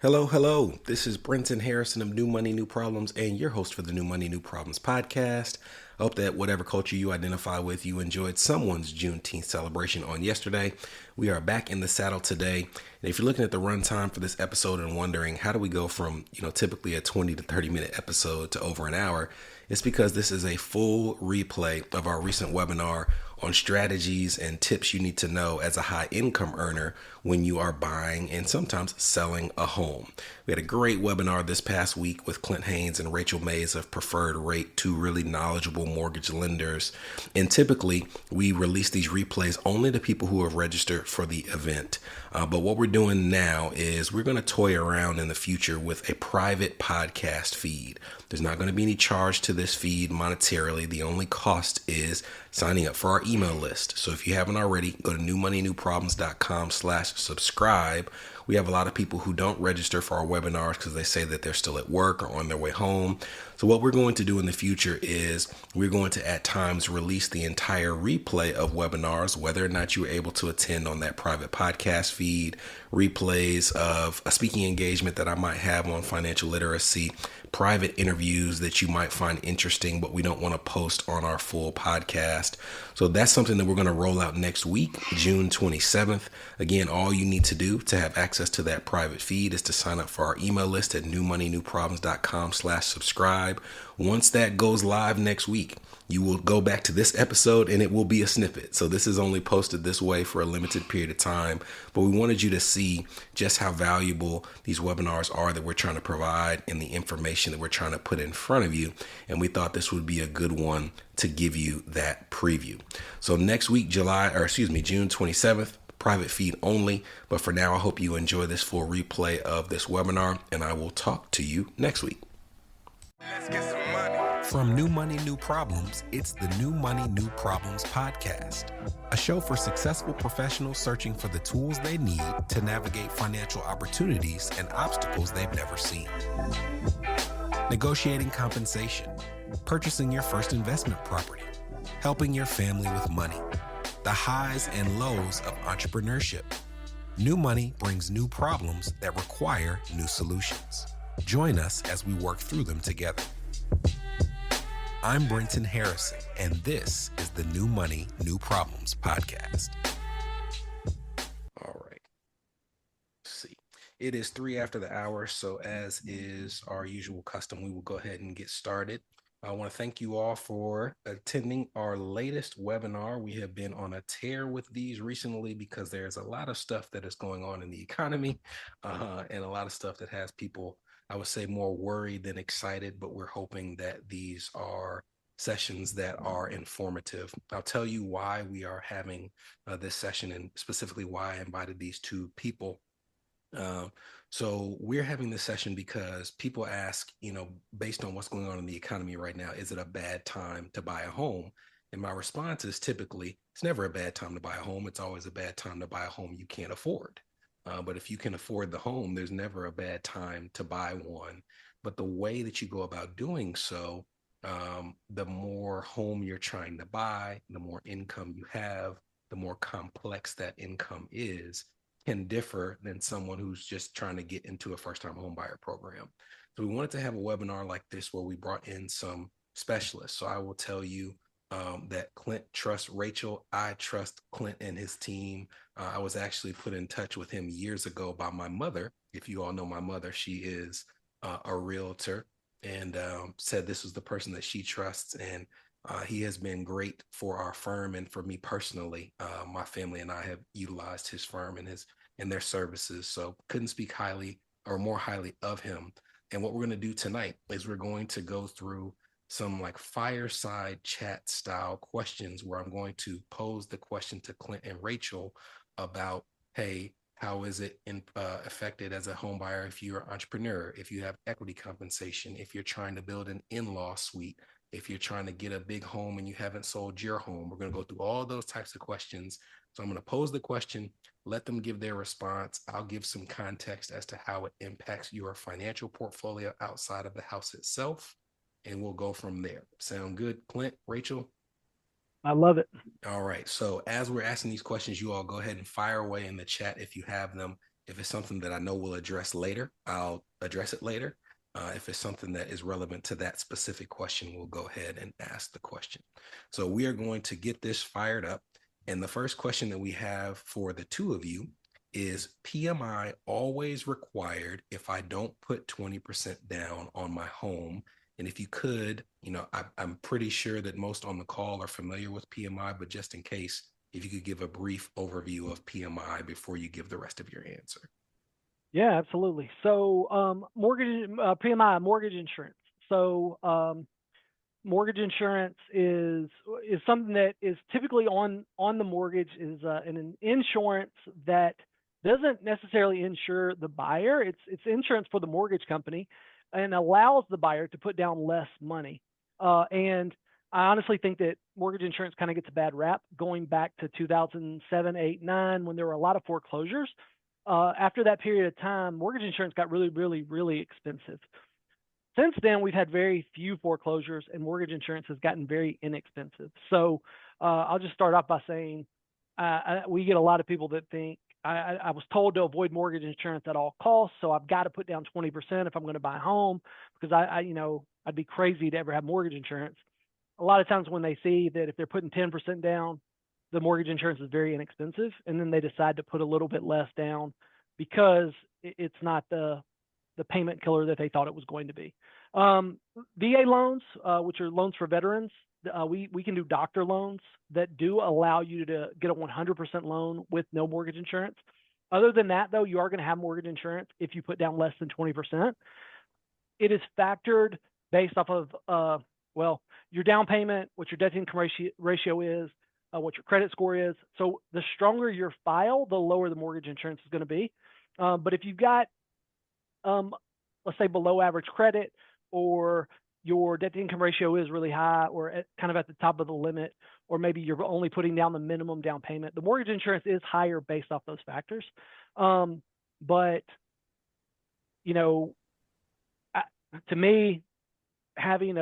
Hello, hello. This is Brenton Harrison of New Money, New Problems, and your host for the New Money, New Problems podcast. I hope that whatever culture you identify with, you enjoyed someone's Juneteenth celebration on yesterday. We are back in the saddle today. And if you're looking at the runtime for this episode and wondering how do we go from, typically a 20 to 30 minute episode to over an hour, it's because this is a full replay of our recent webinar on strategies and tips you need to know as a high income earner when you are buying and sometimes selling a home. We had a great webinar this past week with Clint Haynes and Rachel Mays of Preferred Rate, two really knowledgeable mortgage lenders. And typically we release these replays only to people who have registered for the event. But what we're doing now is we're going to toy around in the future with a private podcast feed. There's not going to be any charge to this feed monetarily. The only cost is signing up for our email list. So if you haven't already, go to newmoneynewproblems.com/subscribe. We have a lot of people who don't register for our webinars because they say that they're still at work or on their way home. So what we're going to do in the future is we're going to at times release the entire replay of webinars, whether or not you were able to attend on that private podcast feed, replays of a speaking engagement that I might have on financial literacy, private interviews that you might find interesting, but we don't want to post on our full podcast. So that's something that we're going to roll out next week, June 27th. Again, all you need to do to have access to that private feed is to sign up for our email list at newmoneynewproblems.com/subscribe. Once that goes live next week, you will go back to this episode and it will be a snippet. So this is only posted this way for a limited period of time, but we wanted you to see just how valuable these webinars are that we're trying to provide and the information that we're trying to put in front of you. And we thought this would be a good one to give you that preview. So next week, June 27th, private feed only. But for now, I hope you enjoy this full replay of this webinar and I will talk to you next week. Let's get some money. From New Money, New Problems, it's the New Money, New Problems podcast, a show for successful professionals searching for the tools they need to navigate financial opportunities and obstacles they've never seen. Negotiating compensation, purchasing your first investment property, helping your family with money, the highs and lows of entrepreneurship. New Money brings new problems that require new solutions. Join us as we work through them together. I'm Brenton Harrison, and this is the New Money, New Problems podcast. All right. Let's see. It is 3 after the hour, so as is our usual custom, we will go ahead and get started. I want to thank you all for attending our latest webinar. We have been on a tear with these recently because there's a lot of stuff that is going on in the economy and a lot of stuff that has people, I would say, more worried than excited, but we're hoping that these are sessions that are informative. I'll tell you why we are having this session and specifically why I invited these two people. So we're having this session because people ask, based on what's going on in the economy right now, is it a bad time to buy a home? And my response is typically, it's never a bad time to buy a home. It's always a bad time to buy a home you can't afford. But if you can afford the home, there's never a bad time to buy one. But the way that you go about doing so, the more home you're trying to buy, the more income you have, the more complex that income is, can differ than someone who's just trying to get into a first-time home buyer program. So we wanted to have a webinar like this where we brought in some specialists. So I will tell you that Clint trusts Rachel. I trust Clint and his team. I was actually put in touch with him years ago by my mother. If you all know my mother, she is a realtor and said this was the person that she trusts. And he has been great for our firm and for me personally. My family and I have utilized his firm and their services. So couldn't speak highly or more highly of him. And what we're going to do tonight is we're going to go through some like fireside chat style questions where I'm going to pose the question to Clint and Rachel about, hey, how is it affected as a home buyer if you're an entrepreneur, if you have equity compensation, if you're trying to build an in-law suite, if you're trying to get a big home and you haven't sold your home. We're going to go through all those types of questions. So I'm going to pose the question, let them give their response. I'll give some context as to how it impacts your financial portfolio outside of the house itself. And we'll go from there. Sound good, Clint, Rachel? I love it. All right. So as we're asking these questions, you all go ahead and fire away in the chat if you have them. If it's something that I know we'll address later, I'll address it later. If it's something that is relevant to that specific question, we'll go ahead and ask the question. So we are going to get this fired up. And the first question that we have for the two of you is, PMI always required if I don't put 20% down on my home? And if you could, I'm pretty sure that most on the call are familiar with PMI, but just in case, if you could give a brief overview of PMI before you give the rest of your answer. Yeah, absolutely. So, PMI, mortgage insurance. So, mortgage insurance is something that is typically on the mortgage, is an insurance that doesn't necessarily insure the buyer. It's insurance for the mortgage company, and allows the buyer to put down less money. And I honestly think that mortgage insurance kind of gets a bad rap, going back to 2007, 8, 9, when there were a lot of foreclosures. After that period of time, mortgage insurance got really, really, really expensive. Since then, we've had very few foreclosures, and mortgage insurance has gotten very inexpensive. So I'll just start off by saying, we get a lot of people that think, I was told to avoid mortgage insurance at all costs, so I've got to put down 20% if I'm going to buy a home, because I'd be crazy to ever have mortgage insurance. A lot of times when they see that if they're putting 10% down, the mortgage insurance is very inexpensive, and then they decide to put a little bit less down because it's not the payment killer that they thought it was going to be. VA loans, which are loans for veterans, we can do doctor loans that do allow you to get a 100% loan with no mortgage insurance. Other than that, though, you are going to have mortgage insurance if you put down less than 20%. It is factored based off of, your down payment, what your debt to income ratio is, what your credit score is. So the stronger your file, the lower the mortgage insurance is going to be. But if you've got, let's say, below average credit, or your debt to income ratio is really high, or kind of at the top of the limit, or maybe you're only putting down the minimum down payment, the mortgage insurance is higher based off those factors. But, to me, having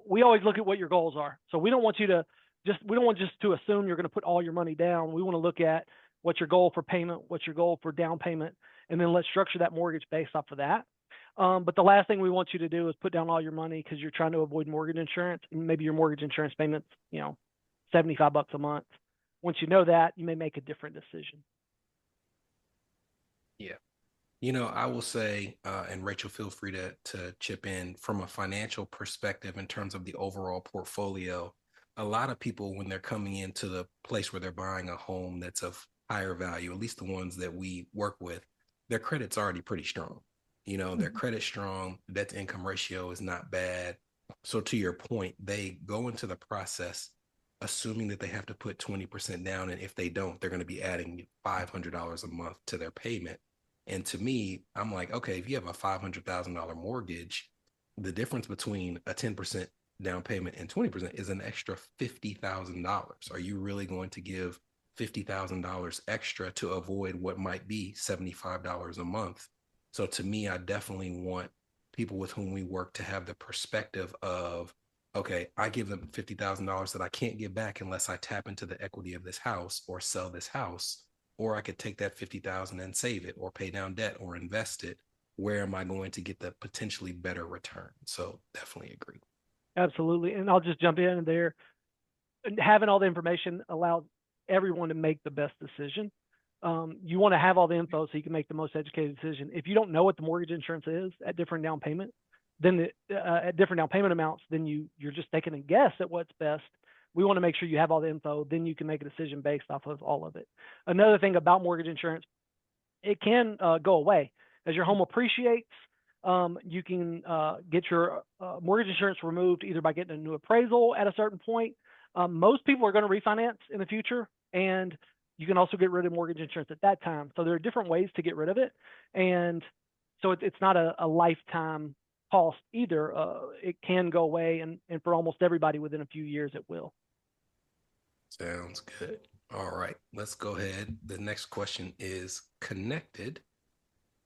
we always look at what your goals are. So we don't want just to assume you're going to put all your money down. We want to look at what's your goal for payment, what's your goal for down payment, and then let's structure that mortgage based off of that. But the last thing we want you to do is put down all your money because you're trying to avoid mortgage insurance, and maybe your mortgage insurance payment's, $75 a month. Once you know that, you may make a different decision. Yeah. I will say, and Rachel, feel free to chip in from a financial perspective in terms of the overall portfolio. A lot of people, when they're coming into the place where they're buying a home that's of higher value, at least the ones that we work with, their credit's already pretty strong. Their credit strong, debt to income ratio is not bad. So to your point, they go into the process assuming that they have to put 20% down. And if they don't, they're going to be adding $500 a month to their payment. And to me, I'm like, okay, if you have a $500,000 mortgage, the difference between a 10% down payment and 20% is an extra $50,000. Are you really going to give $50,000 extra to avoid what might be $75 a month? So to me, I definitely want people with whom we work to have the perspective of, okay, I give them $50,000 that I can't get back unless I tap into the equity of this house or sell this house, or I could take that 50,000 and save it or pay down debt or invest it. Where am I going to get the potentially better return? So definitely agree. Absolutely. And I'll just jump in there. Having all the information allows everyone to make the best decision. You want to have all the info so you can make the most educated decision. If you don't know what the mortgage insurance is at different down payment, then at different down payment amounts, then you're just taking a guess at what's best. We want to make sure you have all the info, then you can make a decision based off of all of it. Another thing about mortgage insurance, it can go away as your home appreciates. You can get your mortgage insurance removed either by getting a new appraisal at a certain point. Most people are going to refinance in the future, and you can also get rid of mortgage insurance at that time. So there are different ways to get rid of it, and so it's not a lifetime cost either. It can go away, and for almost everybody within a few years it will. Sounds good. All right, let's go ahead. The next question is connected.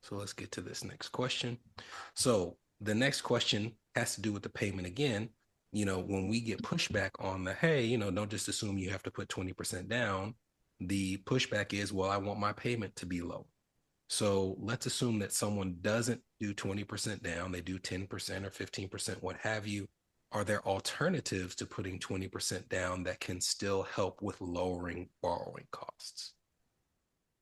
So let's get to this next question. So the next question has to do with the payment again. When we get pushback on the, hey, don't just assume you have to put 20% down. The pushback is, well, I want my payment to be low. So let's assume that someone doesn't do 20% down, they do 10% or 15%, what have you. Are there alternatives to putting 20% down that can still help with lowering borrowing costs?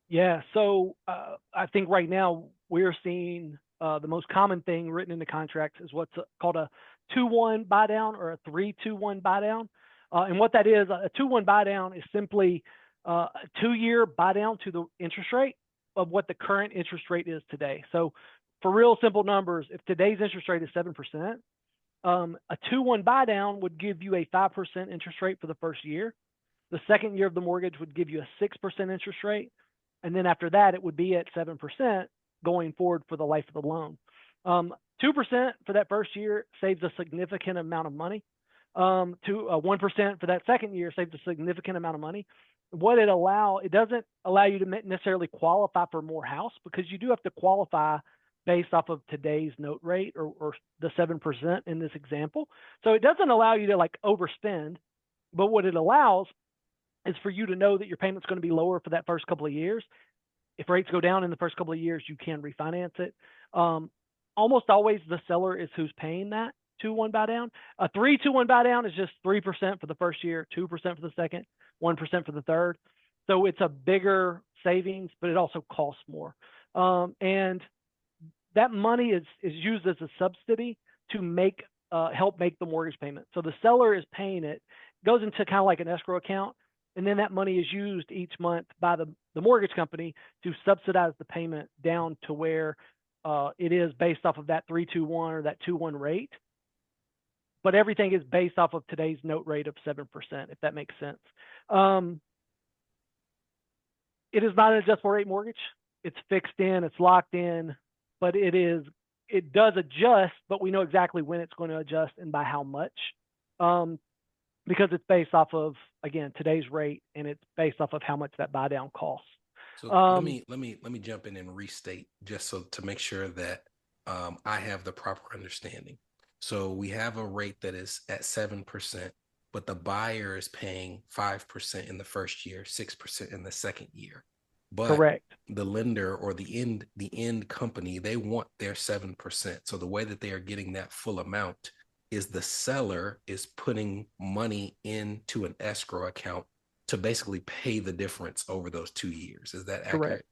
Yeah. So I think right now we're seeing the most common thing written in the contracts is what's called a 2-1 buy down or a 3-2-1 buy down. And what that is, a 2-1 buy down is simply a 2-year buy down to the interest rate of what the current interest rate is today. So for real simple numbers, if today's interest rate is 7%, a 2-1 buy down would give you a 5% interest rate for the first year. The second year of the mortgage would give you a 6% interest rate. And then after that, it would be at 7% going forward for the life of the loan. 2% for that first year saves a significant amount of money. 1% for that second year saves a significant amount of money. It doesn't allow you to necessarily qualify for more house because you do have to qualify based off of today's note rate or the 7% in this example. So it doesn't allow you to like overspend, but what it allows is for you to know that your payment's going to be lower for that first couple of years. If rates go down in the first couple of years, you can refinance it. Almost always the seller is who's paying that 2-1 buy down. A 3-2-1 buy down is just 3% for the first year, 2% for the second, 1% for the third. So it's a bigger savings, but it also costs more. And that money is used as a subsidy to help make the mortgage payment. So the seller is paying it, goes into kind of like an escrow account, and then that money is used each month by the mortgage company to subsidize the payment down to where it is based off of that 3-2-1 or that 2-1 rate. But everything is based off of today's note rate of 7%, if that makes sense. It is not an adjustable rate mortgage. It's fixed in, it's locked in, but it does adjust, but we know exactly when it's going to adjust and by how much. Because it's based off of, again, today's rate, and it's based off of how much that buy down costs. So Um, let me jump in and restate just so to make sure that I have the proper understanding. So we have a rate that is at 7%, but the buyer is paying 5% in the first year, 6% in the second year. But Correct. the lender or the end company, they want their 7%. So the way that they are getting that full amount is the seller is putting money into an escrow account to basically pay the difference over those 2 years. Is that Correct. accurate?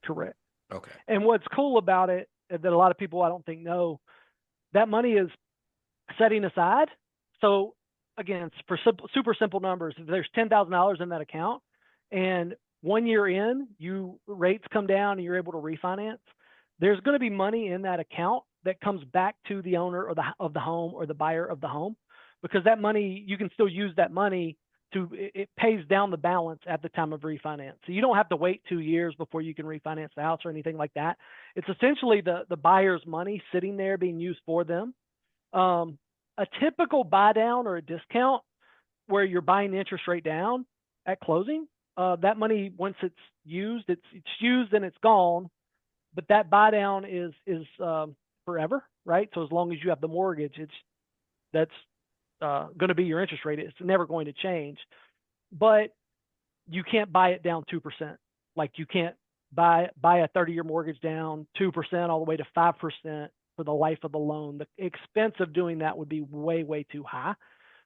Correct. Okay. And what's cool about it that a lot of people I don't think know, that money is setting aside. So again, for super simple numbers, if there's $10,000 in that account, and 1 year in, rates come down and you're able to refinance, there's going to be money in that account that comes back to the owner of the home or the buyer of the home, because that money you can still use that money it pays down the balance at the time of refinance. So you don't have to wait 2 years before you can refinance the house or anything like that. It's essentially the buyer's money sitting there being used for them. A typical buy down or a discount where you're buying the interest rate down at closing, that money once it's used and it's gone. But that buy down is forever, right? So as long as you have the mortgage, that's going to be your interest rate. It's never going to change. But you can't buy it down 2%. Like you can't buy a 30-year mortgage down 2% all the way to 5% for the life of the loan. The expense of doing that would be way too high.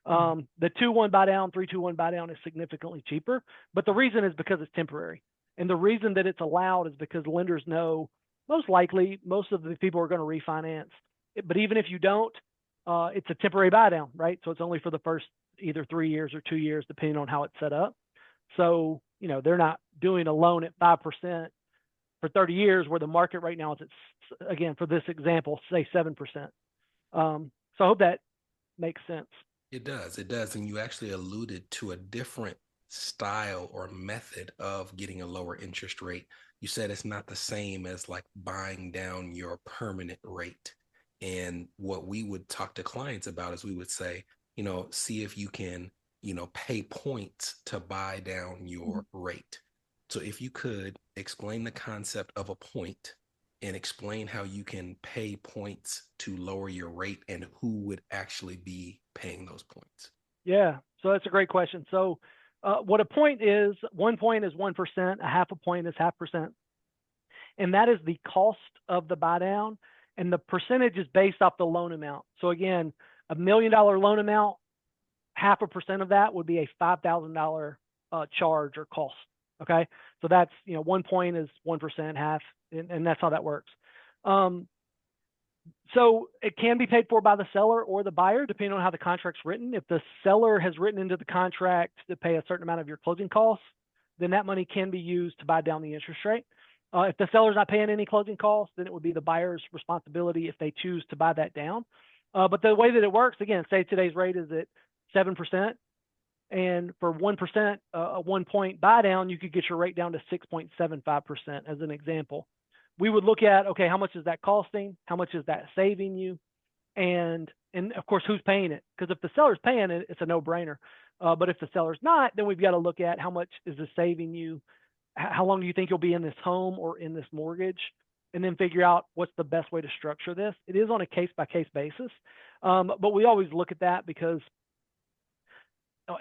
The 2-1 buy down, 3-2-1 buy down is significantly cheaper, but the reason is because it's temporary. And the reason that it's allowed is because lenders know most likely most of the people are going to refinance. But even if you don't, it's a temporary buy down, right? So it's only for the first either 3 years or 2 years, depending on how it's set up. So, they're not doing a loan at 5% for 30 years where the market right now is at, again, for this example, say 7%. So I hope that makes sense. It does. It does. And you actually alluded to a different style or method of getting a lower interest rate. You said it's not the same as like buying down your permanent rate. And what we would talk to clients about is we would say, see if you can, pay points to buy down your rate. So if you could explain the concept of a point and explain how you can pay points to lower your rate and who would actually be paying those points. Yeah, so that's a great question. So, what a point is, 1 point is 1%, a half a point is 0.5%. and that is the cost of the buy down, and the percentage is based off the loan amount. So again, $1 million loan amount, 0.5% of that would be a $5,000 charge or cost. Okay, so that's 1 point is 1%, half, and that's how that works. So it can be paid for by the seller or the buyer, depending on how the contract's written. If the seller has written into the contract to pay a certain amount of your closing costs, then that money can be used to buy down the interest rate. If the seller's not paying any closing costs, then it would be the buyer's responsibility if they choose to buy that down. But the way that it works, again, say today's rate is at 7%, and for 1%, a 1 point buy down, you could get your rate down to 6.75% as an example. We would look at, okay, how much is that costing? How much is that saving you? And of course, who's paying it? Because if the seller's paying it, it's a no-brainer. But if the seller's not, then we've got to look at how much is this saving you? How long do you think you'll be in this home or in this mortgage? And then figure out what's the best way to structure this. It is on a case-by-case basis. But we always look at that because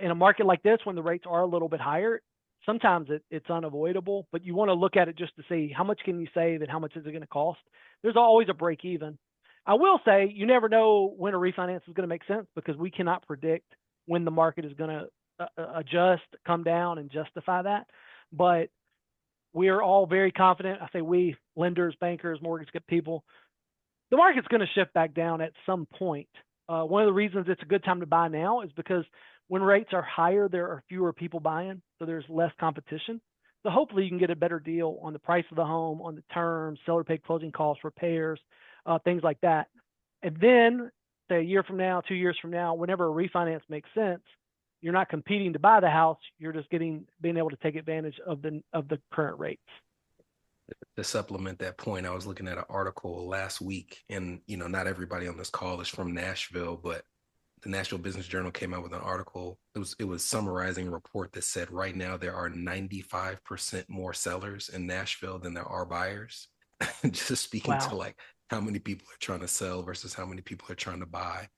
in a market like this, when the rates are a little bit higher, sometimes it's unavoidable, but you want to look at it just to see how much can you save and how much is it going to cost. There's always a break even. I will say you never know when a refinance is going to make sense because we cannot predict when the market is going to adjust, come down, and justify that. But we are all very confident. I say we, lenders, bankers, mortgage people, the market's going to shift back down at some point. One of the reasons it's a good time to buy now is because when rates are higher, there are fewer people buying, so there's less competition. So hopefully you can get a better deal on the price of the home, on the terms, seller paid closing costs, repairs, things like that. And then, say a year from now, 2 years from now, whenever a refinance makes sense, you're not competing to buy the house. You're just being able to take advantage of the current rates. To supplement that point, I was looking at an article last week, and not everybody on this call is from Nashville, but the Nashville Business Journal came out with an article. It was summarizing a report that said right now there are 95% more sellers in Nashville than there are buyers. Just speaking to Wow. like how many people are trying to sell versus how many people are trying to buy.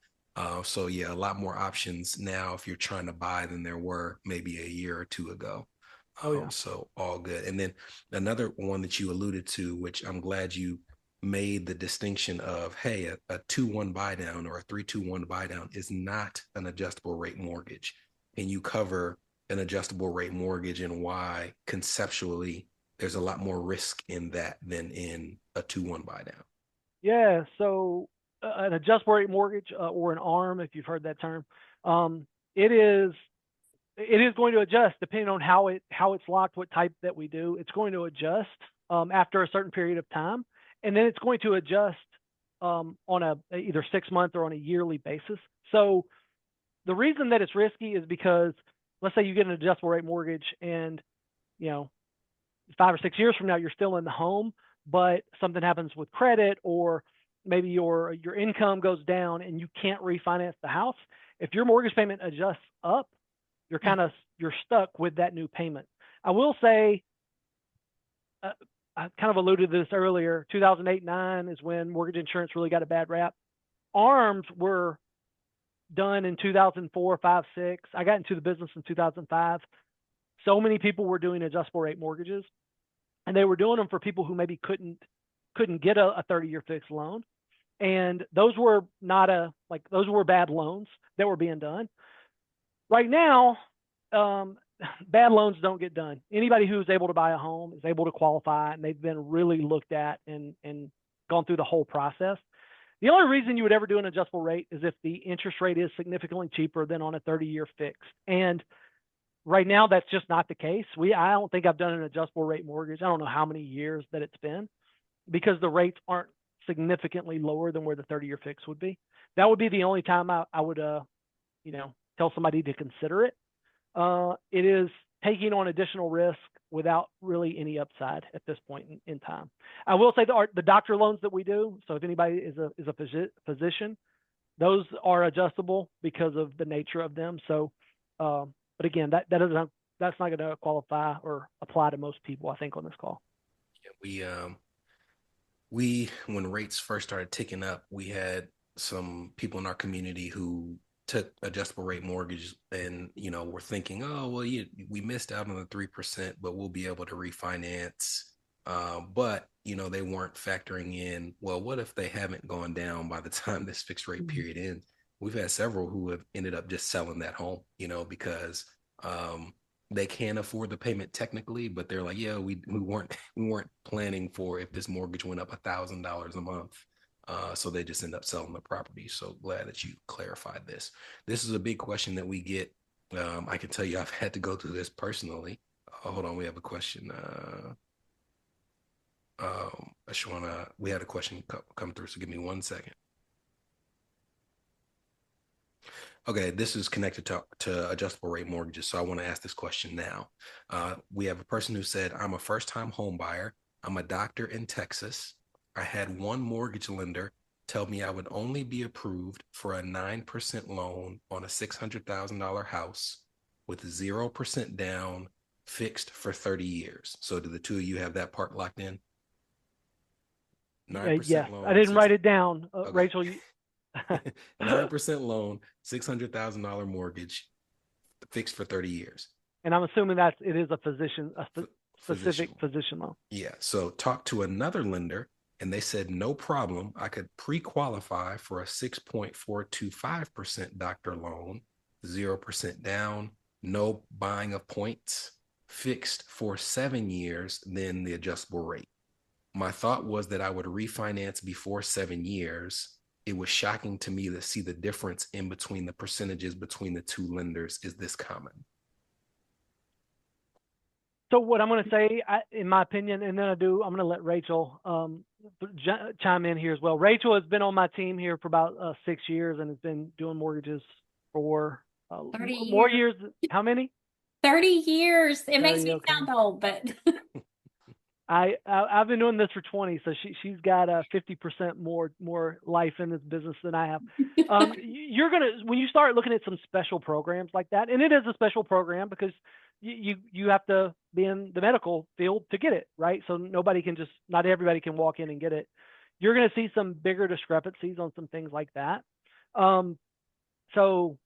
So yeah, a lot more options now if you're trying to buy than there were maybe a year or two ago. Oh yeah. So all good. And then another one that you alluded to, which I'm glad you made the distinction of, hey, a 2-1 buy down or a 3-2-1 buy down is not an adjustable rate mortgage. And you cover an adjustable rate mortgage and why conceptually there's a lot more risk in that than in a 2-1 buy down. Yeah. So an adjustable rate mortgage or an ARM, if you've heard that term, it is going to adjust depending on how it's locked, what type that we do. It's going to adjust after a certain period of time, and then it's going to adjust on a either 6 month or on a yearly basis. So the reason that it's risky is because let's say you get an adjustable rate mortgage and you know 5 or 6 years from now you're still in the home, but something happens with credit or maybe your income goes down and you can't refinance the house. If your mortgage payment adjusts up, you're stuck with that new payment. I will say, I kind of alluded to this earlier. 2008-9 is when mortgage insurance really got a bad rap. ARMs were done in 2004, 5, 6. I got into the business in 2005. So many people were doing adjustable rate mortgages, and they were doing them for people who maybe couldn't get a 30-year fixed loan, and those were those were bad loans that were being done. Right now, bad loans don't get done. Anybody who's able to buy a home is able to qualify, and they've been really looked at and gone through the whole process. The only reason you would ever do an adjustable rate is if the interest rate is significantly cheaper than on a 30-year fixed. And right now, that's just not the case. I don't think I've done an adjustable rate mortgage. I don't know how many years that it's been because the rates aren't significantly lower than where the 30-year fix would be. That would be the only time I would, tell somebody to consider it. It is taking on additional risk without really any upside at this point in time. I will say the doctor loans that we do. So if anybody is a physician, those are adjustable because of the nature of them. So, but again, that's not going to qualify or apply to most people, I think, on this call. Yeah, we when rates first started ticking up, we had some people in our community who took adjustable rate mortgages and were thinking, oh well, we missed out on the 3%, but we'll be able to refinance But they weren't factoring in, well, what if they haven't gone down by the time this fixed rate period ends? We've had several who have ended up just selling that home, because um, they can afford the payment technically, but they're like, yeah, we weren't we weren't planning for if this mortgage went up $1,000 a month. So they just end up selling the property. So glad that you clarified this. This is a big question that we get. I can tell you I've had to go through this personally. Hold on, we have a question. We had a question come through, so give me 1 second. Okay, this is connected to adjustable rate mortgages, so I want to ask this question now. We have a person who said, I'm a first time home buyer. I'm a doctor in Texas. I had one mortgage lender tell me I would only be approved for a 9% loan on a $600,000 house with 0% down, fixed for 30 years. So do the two of you have that part locked in? Yes, 9% I loan, didn't six. write it down. Okay. Rachel, you, 9% loan, $600,000 mortgage, fixed for 30 years. and I'm assuming that it is a Physician. specific physician loan. Yeah. So talk to another lender and they said, no problem. I could pre qualify for a 6.425% doctor loan, 0% down, no buying of points, fixed for 7 years, then the adjustable rate. My thought was that I would refinance before 7 years. It was shocking to me to see the difference in between the percentages between the two lenders. Is this common? So what I'm going to say, in my opinion, and then I'm going to let Rachel chime in here as well. Rachel has been on my team here for about 6 years and has been doing mortgages for 30 more years. years. How many? 30 years. It makes 30. me Okay. sound old, but I've been doing this for 20, so she's got 50% more life in this business than I have. You're gonna when you start looking at some special programs like that, and it is a special program because you have to be in the medical field to get it, right? So not everybody can walk in and get it. You're gonna see some bigger discrepancies on some things like that. Um, so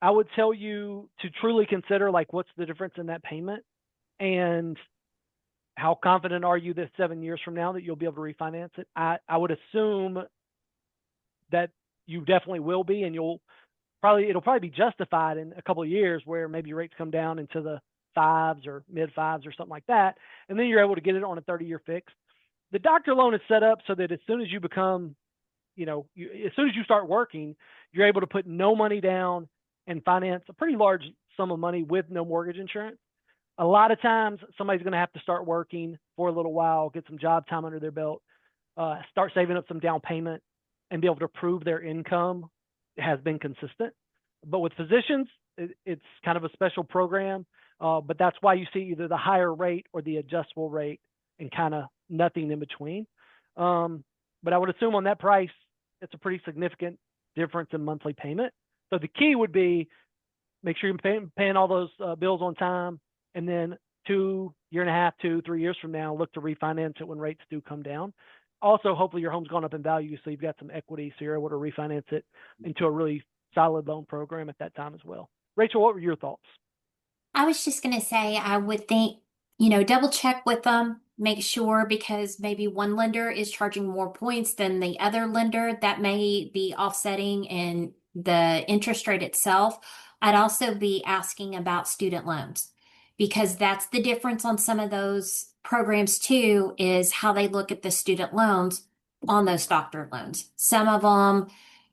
I would tell you to truly consider like what's the difference in that payment and how confident are you that 7 years from now that you'll be able to refinance it? I would assume that you definitely will be, and it'll probably be justified in a couple of years where maybe rates come down into the fives or mid fives or something like that, and then you're able to get it on a 30-year fix. The doctor loan is set up so that as soon as you become, as soon as you start working, you're able to put no money down and finance a pretty large sum of money with no mortgage insurance. A lot of times somebody's going to have to start working for a little while, get some job time under their belt, start saving up some down payment, and be able to prove their income has been consistent. But with physicians, it's kind of a special program, but that's why you see either the higher rate or the adjustable rate and kind of nothing in between. But I would assume on that price, it's a pretty significant difference in monthly payment. So the key would be make sure you're paying all those bills on time, and then 2 year and a half, 2, 3 years from now, look to refinance it when rates do come down. Also, hopefully your home's gone up in value, so you've got some equity, so you're able to refinance it into a really solid loan program at that time as well. Rachel, what were your thoughts? I was just going to say, I would think, double check with them, make sure because maybe one lender is charging more points than the other lender. That may be offsetting in the interest rate itself. I'd also be asking about student loans because that's the difference on some of those programs too, is how they look at the student loans on those doctor loans. Some of them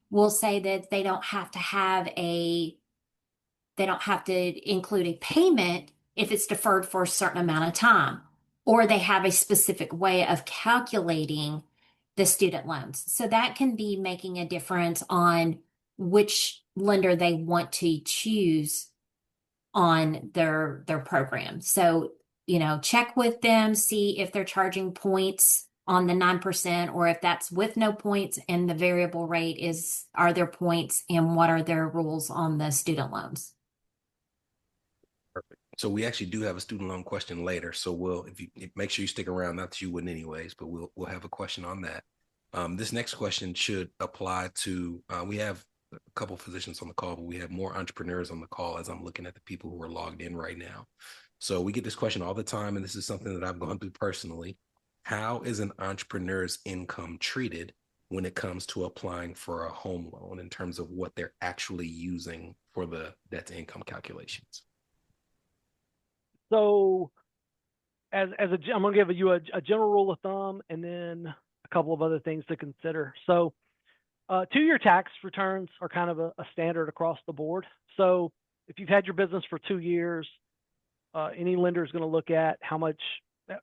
will say that they don't have to include a payment if it's deferred for a certain amount of time, or they have a specific way of calculating the student loans. So that can be making a difference on which lender they want to choose on their program. So, check with them, see if they're charging points on the 9% or if that's with no points and the variable rate are there points and what are their rules on the student loans. Perfect. So we actually do have a student loan question later. So make sure you stick around. Not that you wouldn't anyways, but we'll have a question on that. This next question should apply to. We have a couple physicians on the call, but we have more entrepreneurs on the call as I'm looking at the people who are logged in right now. So we get this question all the time, and this is something that I've gone through personally. How is an entrepreneur's income treated when it comes to applying for a home loan in terms of what they're actually using for the debt to income calculations? So I'm going to give you a general rule of thumb and then a couple of other things to consider. So 2-year tax returns are kind of a standard across the board. So if you've had your business for 2 years, any lender is going to look at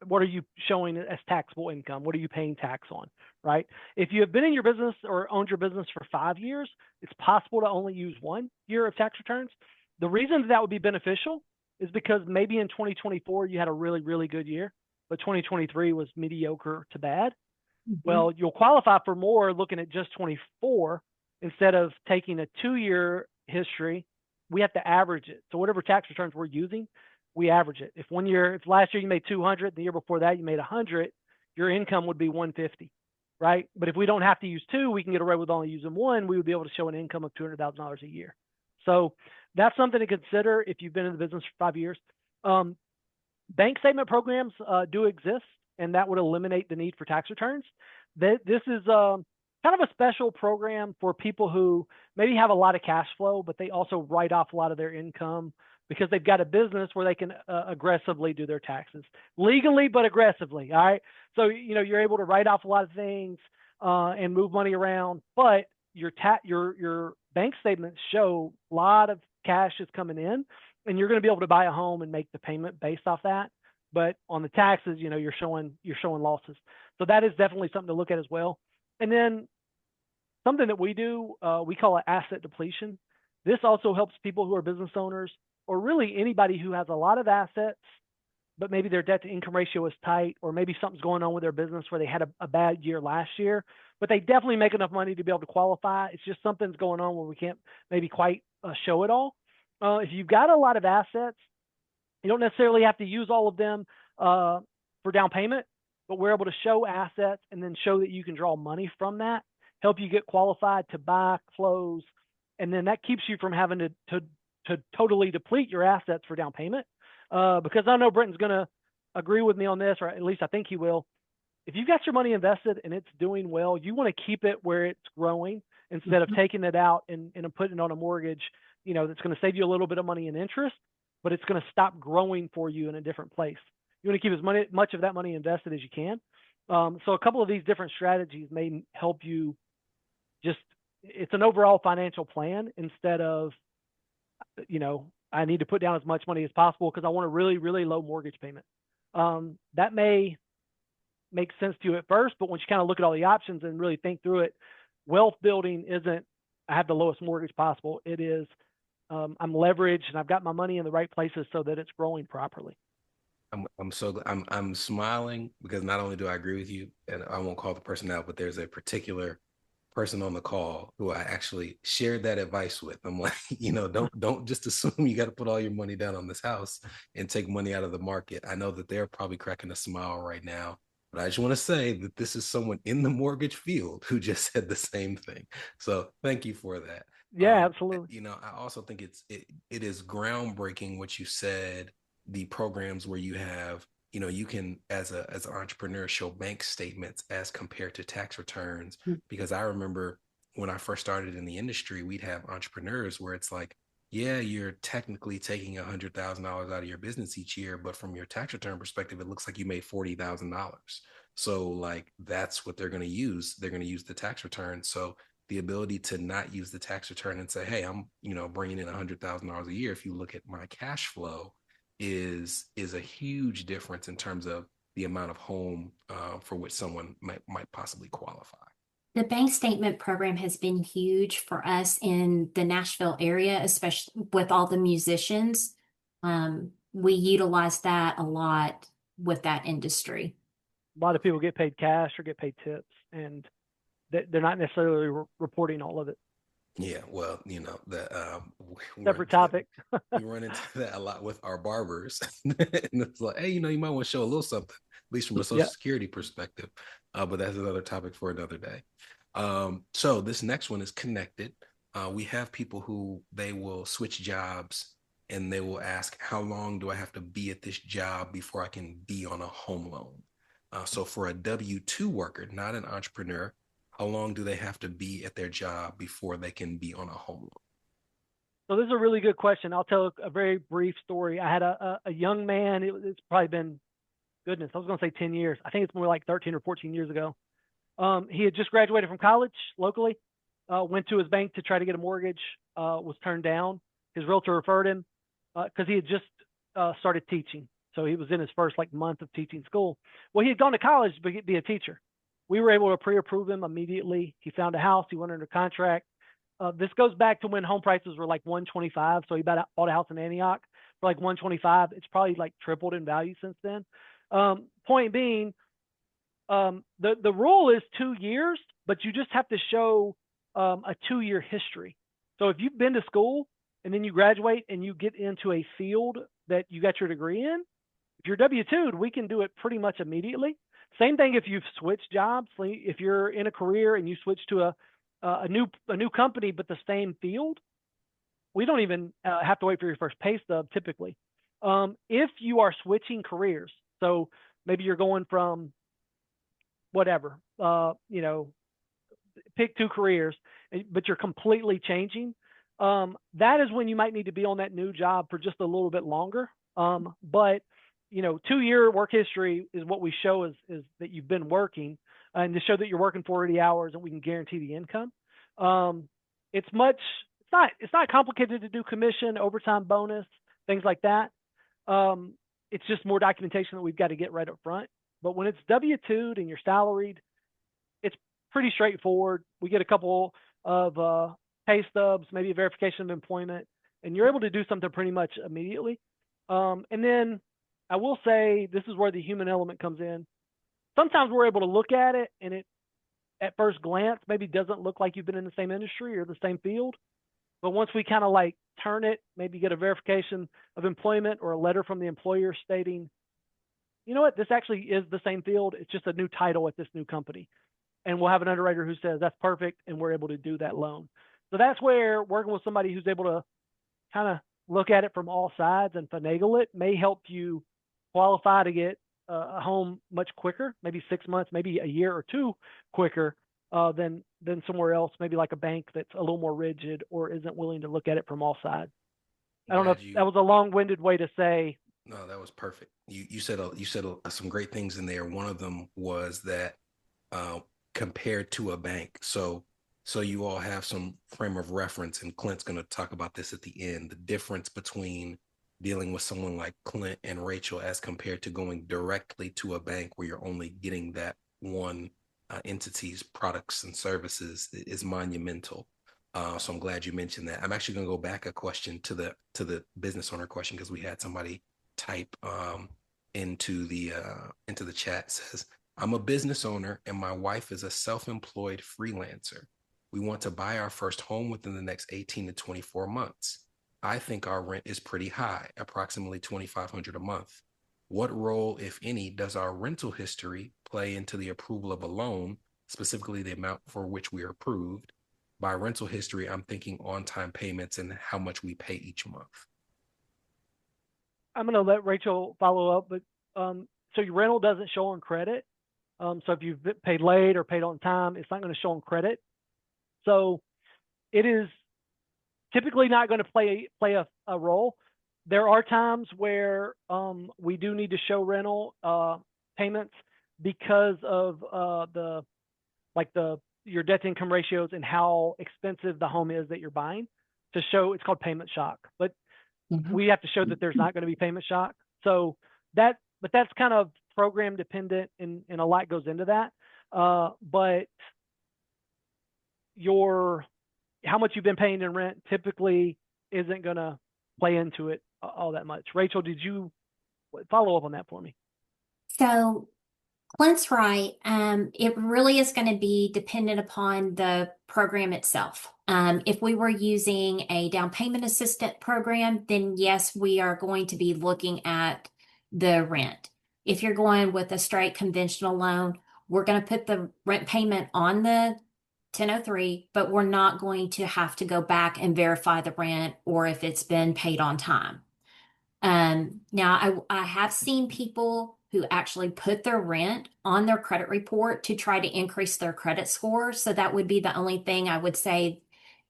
what are you showing as taxable income? What are you paying tax on, right? If you have been in your business or owned your business for 5 years, it's possible to only use 1 year of tax returns. The reason that would be beneficial is because maybe in 2024 you had a really, really good year, but 2023 was mediocre to bad. Mhm. Well, you'll qualify for more looking at just 24 instead of taking a 2-year history. We have to average it. So whatever tax returns we're using, we average it. If last year you made 200, the year before that you made 100, your income would be 150, right? But if we don't have to use 2, we can get away with only using 1. We would be able to show an income of $200,000 a year. So that's something to consider if you've been in the business for 5 years. Bank statement programs do exist, and that would eliminate the need for tax returns. This is kind of a special program for people who maybe have a lot of cash flow, but they also write off a lot of their income because they've got a business where they can aggressively do their taxes legally, but aggressively. All right. So, you're able to write off a lot of things and move money around, but your bank statements show a lot of cash is coming in, and you're going to be able to buy a home and make the payment based off that. But on the taxes, you're showing losses. So that is definitely something to look at as well. And then something that we do, we call it asset depletion. This also helps people who are business owners or really anybody who has a lot of assets, but maybe their debt to income ratio is tight, or maybe something's going on with their business where they had a bad year last year, but they definitely make enough money to be able to qualify. It's just something's going on where we can't maybe quite show it all. If you've got a lot of assets, you don't necessarily have to use all of them for down payment, but we're able to show assets and then show that you can draw money from that, help you get qualified to buy, close, and then that keeps you from having to totally deplete your assets for down payment. Because I know Brenton's going to agree with me on this, or at least I think he will. If you've got your money invested and it's doing well, you want to keep it where it's growing instead of taking it out and putting it on a mortgage, that's going to save you a little bit of money in interest, but it's going to stop growing for you in a different place. You want to keep much of that money invested as you can. So a couple of these different strategies may help you it's an overall financial plan instead of, I need to put down as much money as possible because I want a really, really low mortgage payment. That may make sense to you at first, but once you kind of look at all the options and really think through it, wealth building isn't, I have the lowest mortgage possible. It is, I'm leveraged and I've got my money in the right places so that it's growing properly. I'm smiling because not only do I agree with you, and I won't call the person out, but there's a particular person on the call who I actually shared that advice with. I'm like, don't just assume you got to put all your money down on this house and take money out of the market. I know that they're probably cracking a smile right now, but I just want to say that this is someone in the mortgage field who just said the same thing. So thank you for that. Yeah, absolutely. I also think it is groundbreaking what you said, the programs where you have, you can as an entrepreneur show bank statements as compared to tax returns. Because I remember when I first started in the industry, we'd have entrepreneurs where it's like, yeah, you're technically taking $100,000 out of your business each year, but from your tax return perspective, it looks like you made $40,000. So like that's what they're going to use. They're going to use the tax return. So the ability to not use the tax return and say, hey, I'm bringing in $100,000 a year. If you look at my cash flow, is a huge difference in terms of the amount of home for which someone might possibly qualify. The bank statement program has been huge for us in the Nashville area, especially with all the musicians. We utilize that a lot with that industry. A lot of people get paid cash or get paid tips, and they're not necessarily reporting all of it. Yeah, well, Separate topic. We run into that a lot with our barbers, and it's like, hey, you might want to show a little something, at least from a Social Security perspective. But that's another topic for another day. So this next one is connected. We have people who they will switch jobs and they will ask, how long do I have to be at this job before I can be on a home loan? So for a W-2 worker, not an entrepreneur, how long do they have to be at their job before they can be on a home loan? So this is a really good question. I'll tell a very brief story. I had a young man. It's probably been, goodness, I was going to say 10 years. I think it's more like 13 or 14 years ago. He had just graduated from college locally, went to his bank to try to get a mortgage, was turned down. His realtor referred him because he had just started teaching. So he was in his first like month of teaching school. Well, he had gone to college to be a teacher. We were able to pre-approve him immediately. He found a house. He went under contract. This goes back to when home prices were like 125. So he bought a house in Antioch for like 125. It's probably like tripled in value since then. Point being, the rule is 2 years, but you just have to show a 2 year history. So if you've been to school and then you graduate and you get into a field that you got your degree in, if you're W-2'd, we can do it pretty much immediately. Same thing if you've switched jobs. If you're in a career and you switch to a new company but the same field, we don't even have to wait for your first pay stub typically. If you are switching careers, so maybe you're going from whatever, pick two careers, but you're completely changing. That is when you might need to be on that new job for just a little bit longer. But 2 year work history is what we show is that you've been working, and to show that you're working 40 hours and we can guarantee the income. It's not complicated to do commission, overtime bonus, things like that. It's just more documentation that we've got to get right up front. But when it's W-2'd and you're salaried, it's pretty straightforward. We get a couple of pay stubs, maybe a verification of employment, and you're able to do something pretty much immediately. And then I will say this is where the human element comes in. Sometimes we're able to look at it and it at first glance maybe doesn't look like you've been in the same industry or the same field. But once we kind of like turn it, maybe get a verification of employment or a letter from the employer stating, you know what, this actually is the same field. It's just a new title at this new company. And we'll have an underwriter who says that's perfect, and we're able to do that loan. So that's where working with somebody who's able to kind of look at it from all sides and finagle it may help you qualify to get a home much quicker, maybe 6 months, maybe a year or two quicker than somewhere else, maybe like a bank that's a little more rigid or isn't willing to look at it from all sides. I don't know if Glad that you was a long-winded way to say. No, that was perfect. You said some great things in there. One of them was that uh, compared to a bank. So you all have some frame of reference, and Clint's going to talk about this at the end. The difference between dealing with someone like Clint and Rachel as compared to going directly to a bank where you're only getting that one entity's products and services is monumental. So I'm glad you mentioned that. I'm actually going to go back a question to the business owner question because we had somebody type into the chat. Says, I'm a business owner and my wife is a self-employed freelancer. We want to buy our first home within the next 18 to 24 months. I think our rent is pretty high, approximately $2,500 a month. What role, if any, does our rental history play into the approval of a loan, specifically the amount for which we are approved? By rental history, I'm thinking on-time payments and how much we pay each month. I'm going to let Rachel follow up, but so your rental doesn't show on credit. So if you've paid late or paid on time, it's not going to show on credit. So it is typically not going to play a role. There are times where we do need to show rental payments because of your debt to income ratios and how expensive the home is that you're buying. To show, it's called payment shock, but we have to show that there's not going to be payment shock. So that's kind of program dependent, and a lot goes into that. But how much you've been paying in rent typically isn't going to play into it all that much. Rachel, did you follow up on that for me? So Clint's right. It really is going to be dependent upon the program itself. If we were using a down payment assistant program, then yes, we are going to be looking at the rent. If you're going with a straight conventional loan, we're going to put the rent payment on the 1003, but we're not going to have to go back and verify the rent or if it's been paid on time. Now I have seen people who actually put their rent on their credit report to try to increase their credit score. So that would be the only thing I would say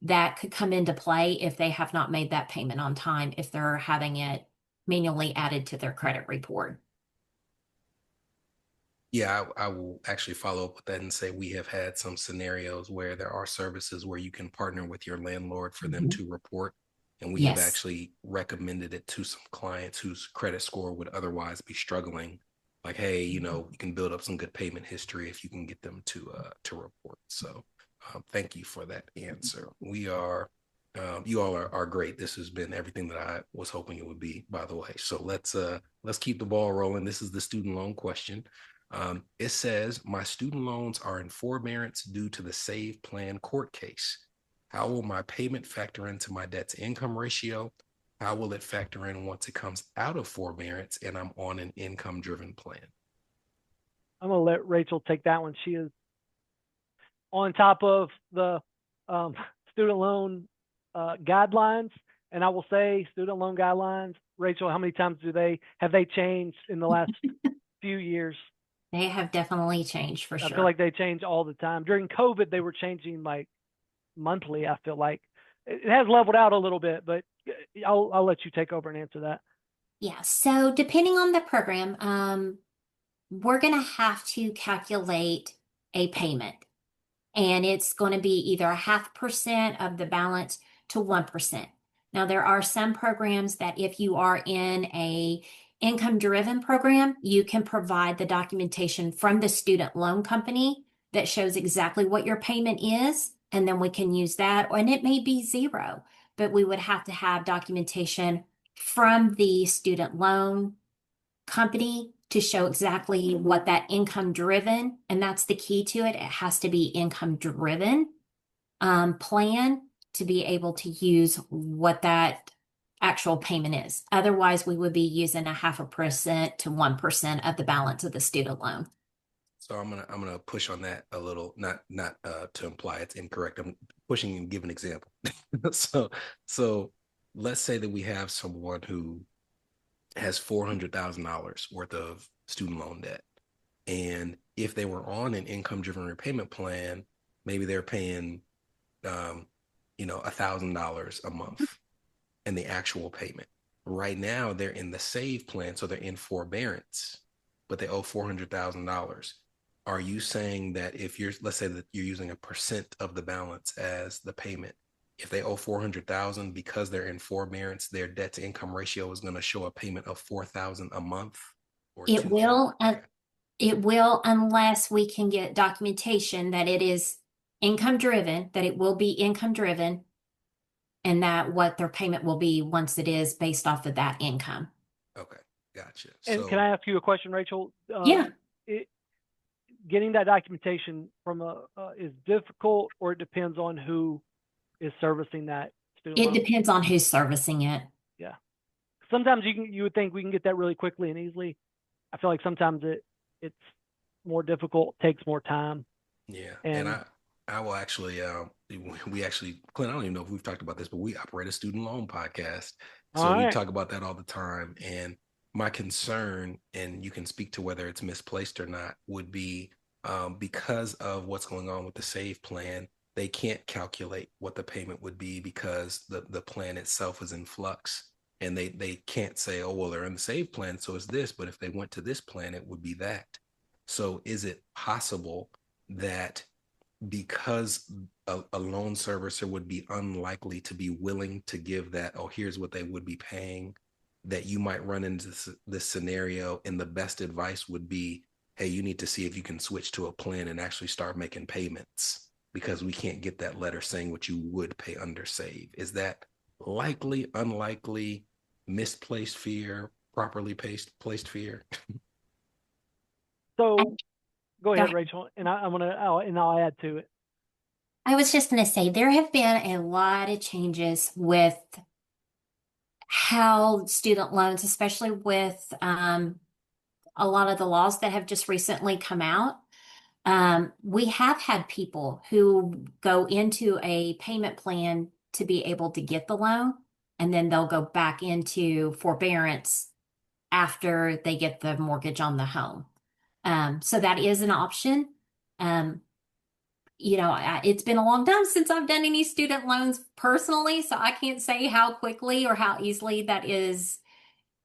that could come into play if they have not made that payment on time, if they're having it manually added to their credit report. Yeah, I will actually follow up with that and say we have had some scenarios where there are services where you can partner with your landlord for them Mhm. to report. And we have Yes. actually recommended it to some clients whose credit score would otherwise be struggling. Like, hey, you can build up some good payment history if you can get them to report. So thank you for that answer. You all are great. This has been everything that I was hoping it would be, by the way. So let's keep the ball rolling. This is the student loan question. It says, my student loans are in forbearance due to the Save Plan court case. How will my payment factor into my debt to income ratio? How will it factor in once it comes out of forbearance and I'm on an income driven plan? I'm gonna let Rachel take that one. She is on top of the um, student loan guidelines, and I will say student loan guidelines. Rachel, how many times have they changed in the last few years? They have definitely changed for I feel sure. like they change all the time. During COVID, they were changing like monthly. I feel like it has leveled out a little bit, but I'll let you take over and answer that. Yeah. So depending on the program, we're going to have to calculate a payment, and it's going to be either a 0.5% of the balance to 1%. Now, there are some programs that if you are in a income driven program, you can provide the documentation from the student loan company that shows exactly what your payment is, and then we can use that, and it may be zero, but we would have to have documentation from the student loan company to show exactly what that income driven, and that's the key to it. It has to be income driven plan to be able to use what that actual payment is. Otherwise, we would be using a 0.5% to 1% of the balance of the student loan. So I'm gonna push on that a little, not to imply it's incorrect. I'm pushing and give an example. so so let's say that we have someone who has $400,000 worth of student loan debt. And if they were on an income driven repayment plan, maybe they're paying, $1,000 a month in the actual payment. Right now, they're in the save plan, so they're in forbearance, but they owe $400,000. Are you saying that if let's say that you're using a percent of the balance as the payment, if they owe 400,000 because they're in forbearance, their debt to income ratio is going to show a payment of 4,000 a month or It 2,000? will, Okay. it will, unless we can get documentation that it is income driven, that it will be income driven, and that what their payment will be once it is based off of that income. Okay. Gotcha. And can So I ask you a question, Rachel? Yeah. It, getting that documentation from is difficult, or it depends on who is servicing that student It loan. depends on who's servicing it. Yeah. Sometimes you would think we can get that really quickly and easily. I feel like sometimes it's more difficult, takes more time. yeah, and And I will actually we actually, Clint, I don't even know if we've talked about this, but we operate a student loan podcast, so all we right, talk about that all the time. And my concern, and you can speak to whether it's misplaced or not, would be because of what's going on with the save plan, they can't calculate what the payment would be because the plan itself is in flux. And they can't say, oh, well, they're in the save plan, so it's this, but if they went to this plan, it would be that. So is it possible that because a loan servicer would be unlikely to be willing to give that, oh, here's what they would be paying, that you might run into this scenario, and the best advice would be, hey, you need to see if you can switch to a plan and actually start making payments because we can't get that letter saying what you would pay under save. Is that likely, unlikely, misplaced fear, properly placed fear? so go Go ahead, ahead. Rachel, and I'll add to it. I was just going to say there have been a lot of changes with how student loans, especially with a lot of the laws that have just recently come out. We have had people who go into a payment plan to be able to get the loan, and then they'll go back into forbearance after they get the mortgage on the home. So that is an option. Um, it's been a long time since I've done any student loans personally, so I can't say how quickly or how easily that is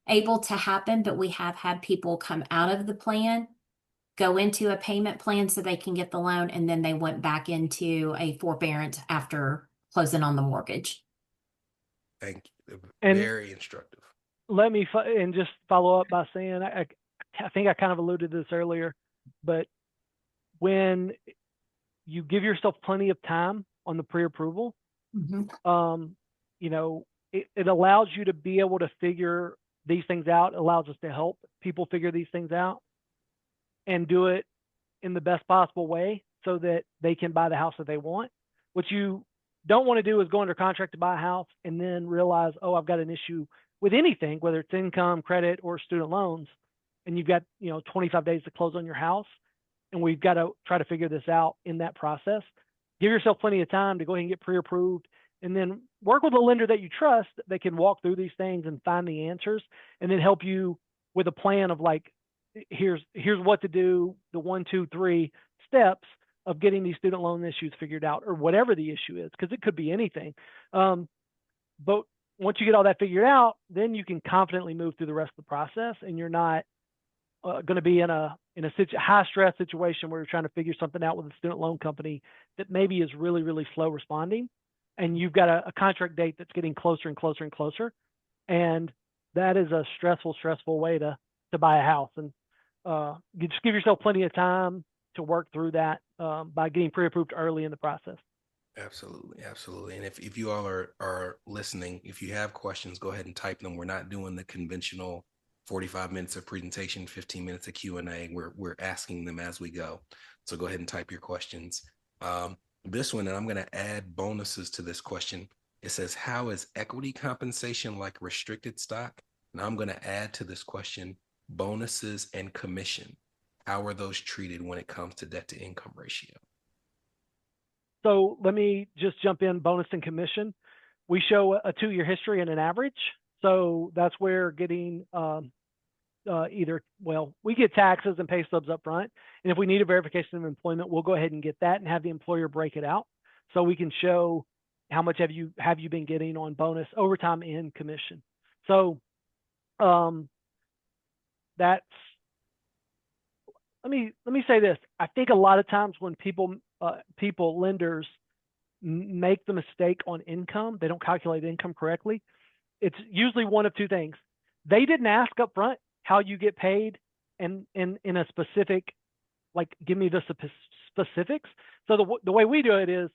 able to happen, but we have had people come out of the plan, go into a payment plan so they can get the loan, and then they went back into a forbearance after closing on the mortgage. Thank you. And Very instructive. let me and just follow up by saying I think I kind of alluded to this earlier, but when you give yourself plenty of time on the pre-approval, Mhm. you know, it allows you to be able to figure these things out. It allows us to help people figure these things out and do it in the best possible way so that they can buy the house that they want. What you don't want to do is go under contract to buy a house and then realize, oh, I've got an issue with anything, whether it's income, credit, or student loans, and you've got 25 days to close on your house, and we've got to try to figure this out in that process. Give yourself plenty of time to go ahead and get pre-approved, and then work with a lender that you trust that can walk through these things and find the answers, and then help you with a plan of like, here's what to do, the 1, 2, 3 steps of getting these student loan issues figured out, or whatever the issue is, because it could be anything. But once you get all that figured out, then you can confidently move through the rest of the process, and you're not going to be in a high stress situation where you're trying to figure something out with a student loan company that maybe is really, really slow responding, and you've got a contract date that's getting closer and closer and closer, and that is a stressful way to buy a house. And you just give yourself plenty of time to work through that by getting pre-approved early in the process. Absolutely, absolutely. And if you all are listening, if you have questions, go ahead and type them. We're not doing the conventional 45 minutes of presentation, 15 minutes of Q&A. We're asking them as we go. So go ahead and type your questions. This one, and I'm going to add bonuses to this question. It says, how is equity compensation like restricted stock? And I'm going to add to this question, bonuses and commission. How are those treated when it comes to debt to income ratio? So let me just jump in. Bonus and commission. We show a 2-year history and an average. So that's where getting we get taxes and pay stubs up front. And if we need a verification of employment, we'll go ahead and get that and have the employer break it out. So we can show how much have you been getting on bonus, overtime, and commission. So that's, let me say this. I think a lot of times when lenders make the mistake on income, they don't calculate income correctly. It's usually one of two things. They didn't ask up front how you get paid, and in a specific, like, give me the specifics. So the way we do it is,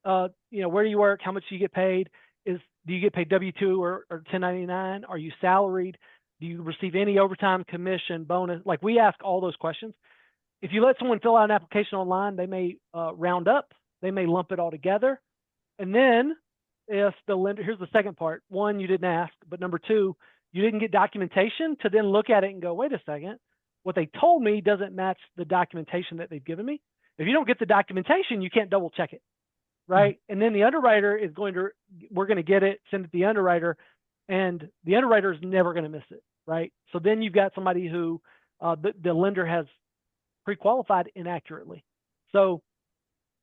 where do you work? How much do you get paid? Do you get paid W-2 or 1099? Are you salaried? Do you receive any overtime, commission, bonus? Like, we ask all those questions. If you let someone fill out an application online, they may round up, they may lump it all together. And then if the lender, here's the second part. One, you didn't ask, but number two, you didn't get documentation to then look at it and go, wait a second, what they told me doesn't match the documentation that they've given me. If you don't get the documentation, you can't double check it, right? Mm-hmm. And then the underwriter is we're going to get it, send it to the underwriter, and the underwriter is never going to miss it, right? So then you've got somebody who the lender has pre-qualified inaccurately. So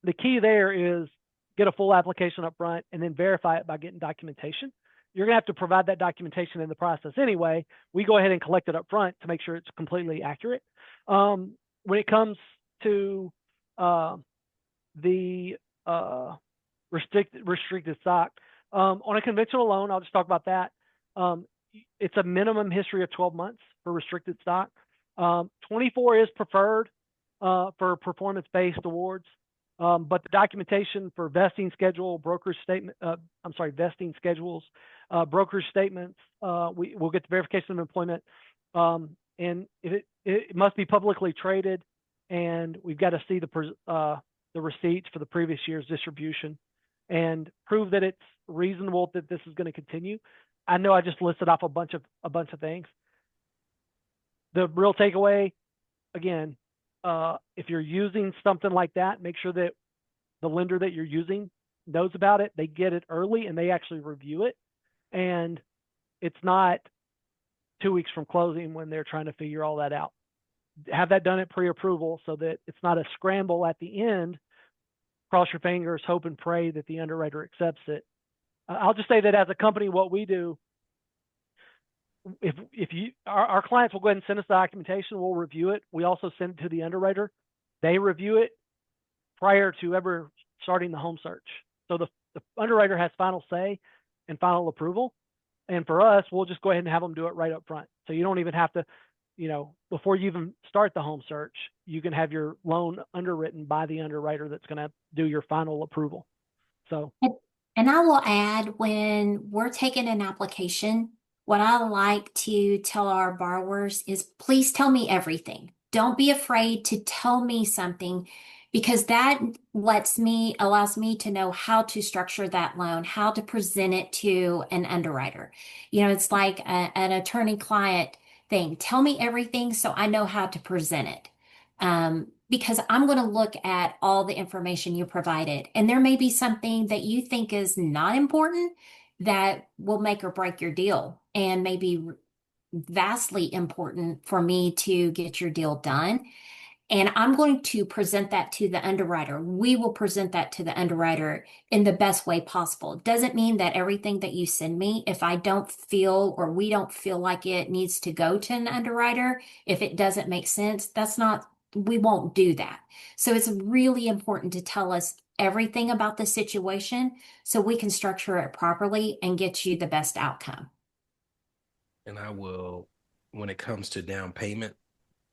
the key there is get a full application up front and then verify it by getting documentation. You're going to have to provide that documentation in the process anyway. We go ahead and collect it up front to make sure it's completely accurate. When it comes to the restricted stock, on a conventional loan, I'll just talk about that. It's a minimum history of 12 months for restricted stock. 24 is preferred for performance-based awards. But the documentation for vesting schedule, vesting schedules, brokerage statements, we'll get the verification of employment, and it must be publicly traded, and we've got to see the receipts for the previous year's distribution and prove that it's reasonable that this is going to continue. I know I just listed off a bunch of things. The real takeaway, again, if you're using something like that, make sure that the lender that you're using knows about it. They get it early and they actually review it. And it's not 2 weeks from closing when they're trying to figure all that out. Have that done at pre-approval so that it's not a scramble at the end. Cross your fingers, hope and pray that the underwriter accepts it. I'll just say that as a company, what we do, if you our clients will go ahead and send us the documentation, we'll review it. We also send it to the underwriter. They review it prior to ever starting the home search. So the underwriter has final say and final approval. And for us, we'll just go ahead and have them do it right up front. So you don't even have to, before you even start the home search, you can have your loan underwritten by the underwriter that's going to do your final approval. So, and I will add, when we're taking an application, what I like to tell our borrowers is please tell me everything. Don't be afraid to tell me something, because that allows me to know how to structure that loan, how to present it to an underwriter. It's like an attorney-client thing. Tell me everything so I know how to present it. Because I'm going to look at all the information you provided, and there may be something that you think is not important that will make or break your deal, and maybe vastly important for me to get your deal done. And I'm going to present that to the underwriter. We will present that to the underwriter in the best way possible. It doesn't mean that everything that you send me, if I don't feel or we don't feel like it needs to go to an underwriter, if it doesn't make sense, we won't do that. So it's really important to tell us everything about the situation so we can structure it properly and get you the best outcome. And I will, when it comes to down payment,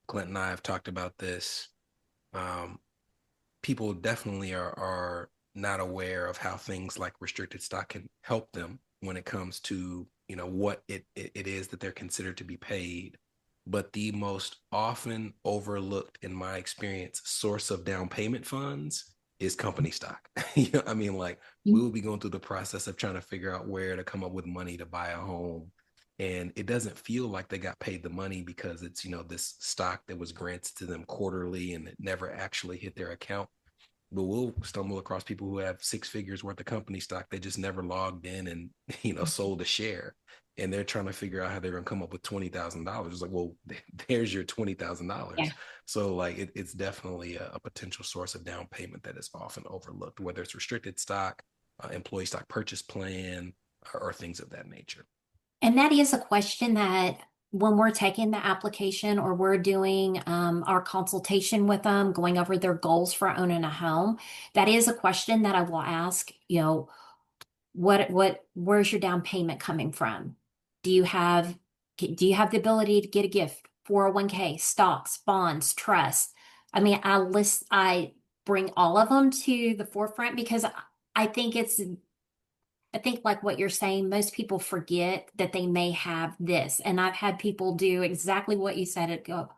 Clint and I have talked about this. People definitely are not aware of how things like restricted stock can help them when it comes to, what it is that they're considered to be paid. But the most often overlooked, in my experience, source of down payment funds is company stock. Like we will be going through the process of trying to figure out where to come up with money to buy a home. And it doesn't feel like they got paid the money because it's, this stock that was granted to them quarterly and it never actually hit their account. But we'll stumble across people who have 6 figures worth of company stock. They just never logged in and, sold a share. And they're trying to figure out how they're going to come up with $20,000. It's like, well, there's your $20,000. Yeah. So like it's definitely a potential source of down payment that is often overlooked, whether it's restricted stock, employee stock purchase plan, or things of that nature. And that is a question that when we're taking the application or we're doing our consultation with them, going over their goals for owning a home, that is a question that I will ask, where's your down payment coming from? Do you have the ability to get a gift, 401k, stocks, bonds, trust? I bring all of them to the forefront because I think like what you're saying, most people forget that they may have this. And I've had people do exactly what you said and go,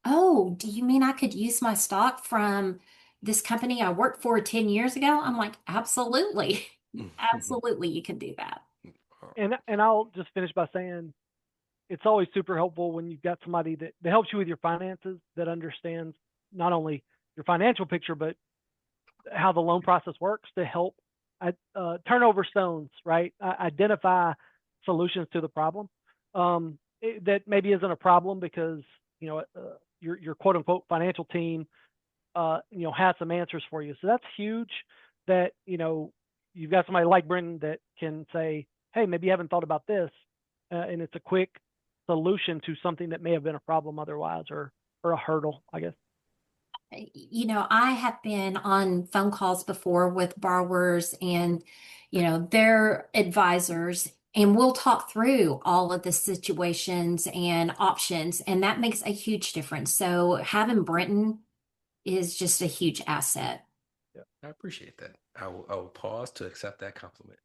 oh, do you mean I could use my stock from this company I worked for 10 years ago? I'm like, absolutely. Absolutely, you can do that. and I'll just finish by saying it's always super helpful when you've got somebody that helps you with your finances, that understands not only your financial picture, but how the loan process works to help turn over stones, right? Identify solutions to the problem that maybe isn't a problem because your quote unquote financial team has some answers for you. So that's huge. That you've got somebody like Brendan that can say, hey, maybe you haven't thought about this, and it's a quick solution to something that may have been a problem otherwise, or a hurdle, I guess. I have been on phone calls before with borrowers and, their advisors, and we'll talk through all of the situations and options, and that makes a huge difference. So having Brenton is just a huge asset. Yeah, I appreciate that. I will pause to accept that compliment.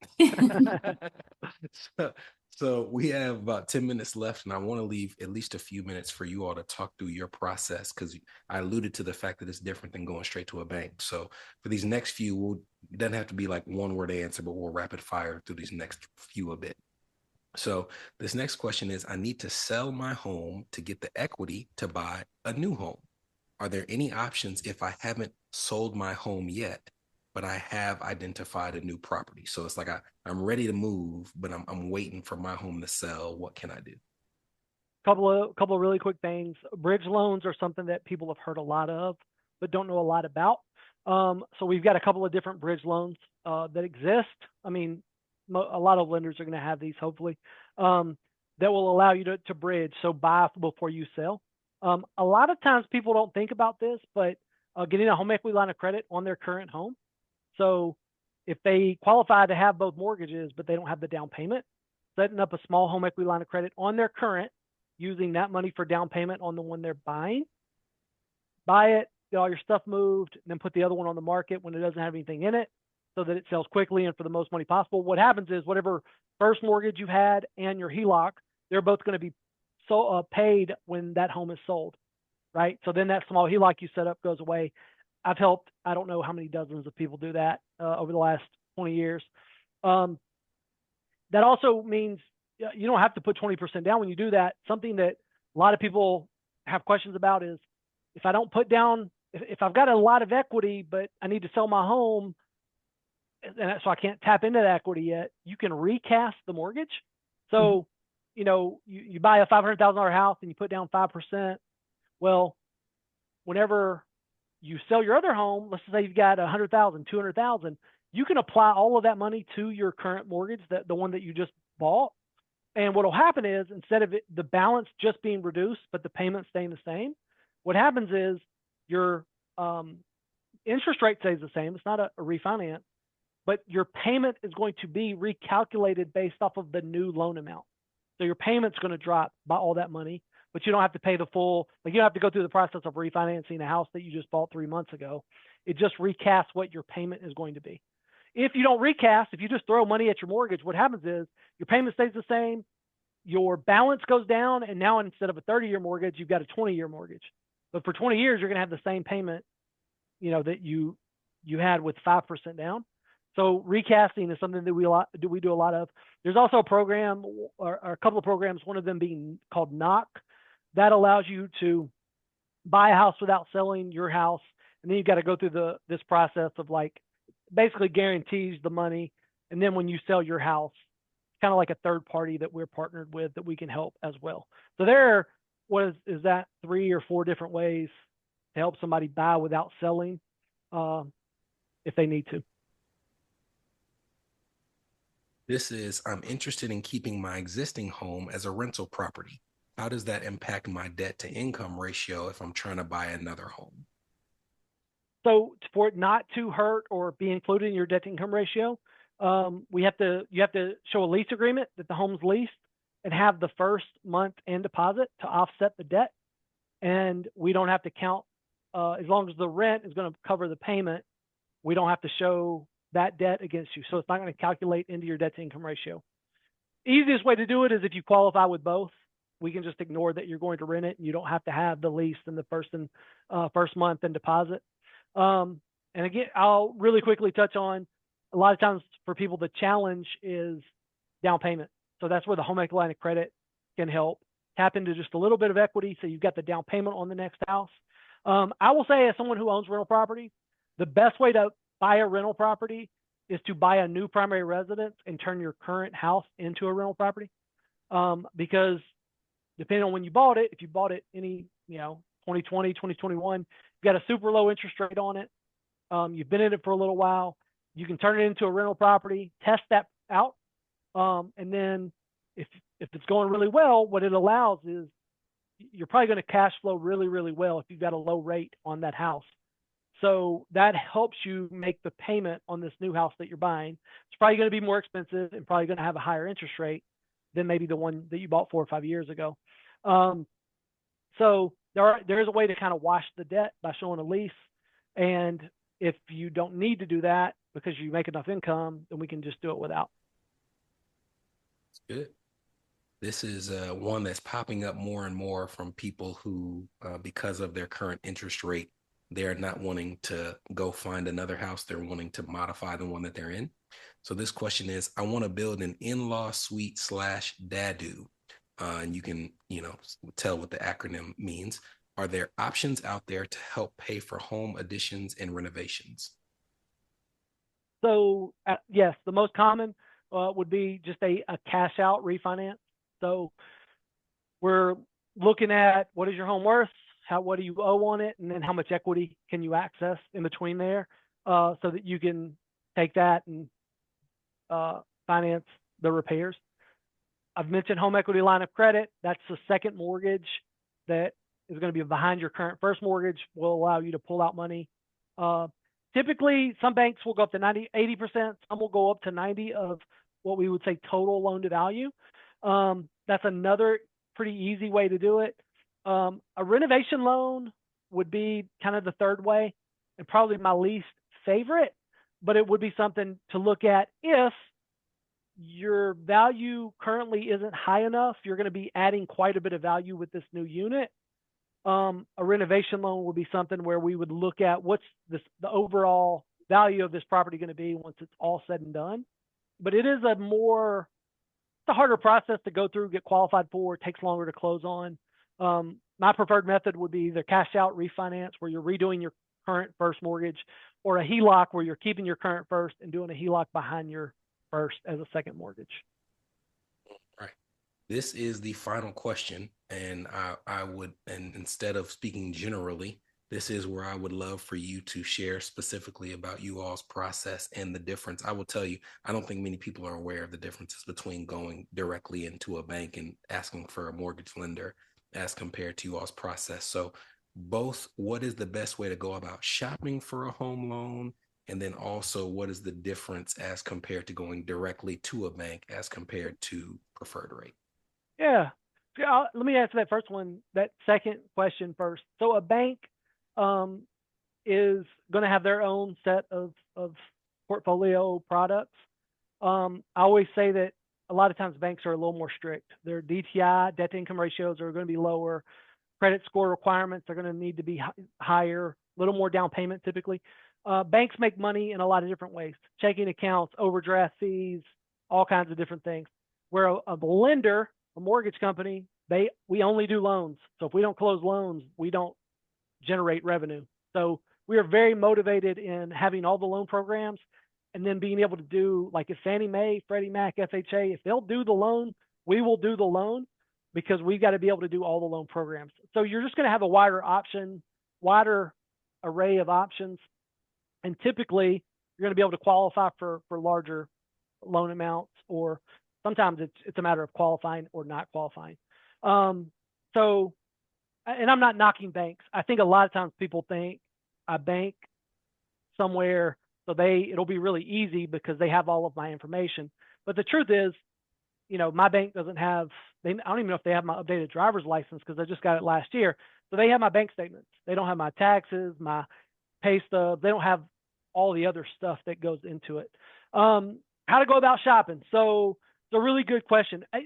so, so we have about 10 minutes left, and I want to leave at least a few minutes for you all to talk through your process, because I alluded to the fact that it's different than going straight to a bank. So for these next few, it doesn't have to be like one word answer, but we'll rapid fire through these next few a bit. So this next question is, I need to sell my home to get the equity to buy a new home. Are there any options if I haven't sold my home yet, but I have identified a new property? So it's like I'm ready to move, but I'm waiting for my home to sell. What can I do? couple of really quick things. Bridge loans are something that people have heard a lot of, but don't know a lot about. So we've got a couple of different bridge loans that exist. I mean, a lot of lenders are going to have these, hopefully, that will allow you to bridge. So buy before you sell. A lot of times people don't think about this, but getting a home equity line of credit on their current home. So if they qualify to have both mortgages, but they don't have the down payment, setting up a small home equity line of credit on their current, using that money for down payment on the one they're buying, buy it, get all your stuff moved, and then put the other one on the market when it doesn't have anything in it so that it sells quickly and for the most money possible. What happens is whatever first mortgage you had and your HELOC, they're both going to be paid when that home is sold, right? So then that small HELOC you set up goes away. I've helped, I don't know how many dozens of people do that over the last 20 years. That also means you don't have to put 20% down when you do that. Something that a lot of people have questions about is if I don't put down, if I've got a lot of equity, but I need to sell my home, and so I can't tap into the equity yet, you can recast the mortgage. So, you buy a $500,000 house and you put down 5%. Well, whenever you sell your other home, let's say you've got 100,000, 200,000, you can apply all of that money to your current mortgage, the one that you just bought. And what will happen is instead of the balance just being reduced, but the payment staying the same, what happens is your interest rate stays the same. It's not a refinance, but your payment is going to be recalculated based off of the new loan amount. So your payment's going to drop by all that money, but you don't have to pay the full, like you don't have to go through the process of refinancing a house that you just bought 3 months ago. It just recasts what your payment is going to be. If you don't recast, if you just throw money at your mortgage, what happens is your payment stays the same, your balance goes down, and now instead of a 30-year mortgage, you've got a 20-year mortgage. But for 20 years, you're going to have the same payment, that you had with 5% down. So recasting is something that we do a lot of. There's also a program or a couple of programs, one of them being called Knock, that allows you to buy a house without selling your house, and then you've got to go through this process of basically guarantees the money, and then when you sell your house, kind of like a third party that we're partnered with that we can help as well. So there, is that 3 or 4 different ways to help somebody buy without selling, if they need to. I'm interested in keeping my existing home as a rental property. How does that impact my debt to income ratio if I'm trying to buy another home? So for it not to hurt or be included in your debt to income ratio, you have to show a lease agreement that the home's leased and have the first month and deposit to offset the debt. And we don't have to count, as long as the rent is going to cover the payment, we don't have to show that debt against you. So it's not going to calculate into your debt to income ratio. Easiest way to do it is if you qualify with both. We can just ignore that you're going to rent it, and you don't have to have the lease in the first month and deposit. And again, I'll really quickly touch on, a lot of times for people, the challenge is down payment. So that's where the home equity line of credit can help. Tap into just a little bit of equity so you've got the down payment on the next house. I will say, as someone who owns rental property, the best way to buy a rental property is to buy a new primary residence and turn your current house into a rental property. Because depending on when you bought it, if you bought it 2020, 2021, you've got a super low interest rate on it. You've been in it for a little while. You can turn it into a rental property, test that out. And then if it's going really well, what it allows is you're probably going to cash flow really, really well if you've got a low rate on that house. So that helps you make the payment on this new house that you're buying. It's probably going to be more expensive and probably going to have a higher interest rate than maybe the one that you bought 4 or 5 years ago. So there is a way to kind of wash the debt by showing a lease. And if you don't need to do that because you make enough income, then we can just do it without. Good. This is one that's popping up more and more from people who, because of their current interest rate, they're not wanting to go find another house. They're wanting to modify the one that they're in. So this question is, I want to build an in-law suite / dadu. And you can, tell what the acronym means. Are there options out there to help pay for home additions and renovations? So yes, the most common would be just a cash out refinance. So we're looking at what is your home worth, what do you owe on it, and then how much equity can you access in between there, so that you can take that and finance the repairs. I've mentioned home equity line of credit. That's the second mortgage that is going to be behind your current first mortgage, will allow you to pull out money. Uh, Typically, some banks will go up to 90, 80%. Some will go up to 90 of what we would say total loan to value. That's another pretty easy way to do it. A renovation loan would be kind of the third way, and probably my least favorite, but it would be something to look at if your value currently isn't high enough. You're going to be adding quite a bit of value with this new unit. A renovation loan would be something where we would look at what's the overall value of this property going to be once it's all said and done. But it is it's a harder process to go through, get qualified for. It takes longer to close on. My preferred method would be either cash out refinance, where you're redoing your current first mortgage, or a HELOC, where you're keeping your current first and doing a HELOC behind your first as a second mortgage. Right. This is the final question, and I would, and instead of speaking generally, this is where I would love for you to share specifically about you all's process and the difference. I will tell you, I don't think many people are aware of the differences between going directly into a bank and asking for a mortgage lender as compared to you all's process. So both, what is the best way to go about shopping for a home loan? And then also, what is the difference as compared to going directly to a bank as compared to preferred rate? Yeah. Let me answer that first one, that second question first. So a bank um, is going to have their own set of portfolio products. I always say that a lot of times banks are a little more strict. Their DTI, debt to income ratios, are going to be lower. Credit score requirements are going to need to be higher, a little more down payment typically. Banks make money in a lot of different ways: checking accounts, overdraft fees, all kinds of different things. Where a lender, a mortgage company, we only do loans. So if we don't close loans, we don't generate revenue. So we are very motivated in having all the loan programs, and then being able to do, like, if Fannie Mae, Freddie Mac, FHA, if they'll do the loan, we will do the loan, because we've got to be able to do all the loan programs. So you're just going to have a wider array of options. And typically you're going to be able to qualify for larger loan amounts, or sometimes it's a matter of qualifying or not qualifying. So, and I'm not knocking banks. I think a lot of times people think a bank somewhere, so it'll be really easy because they have all of my information. But the truth is, my bank doesn't have, I don't even know if they have my updated driver's license, because I just got it last year. So they have my bank statements. They don't have my taxes, my pay stubs. They don't have all the other stuff that goes into it. How to go about shopping. So it's a really good question. I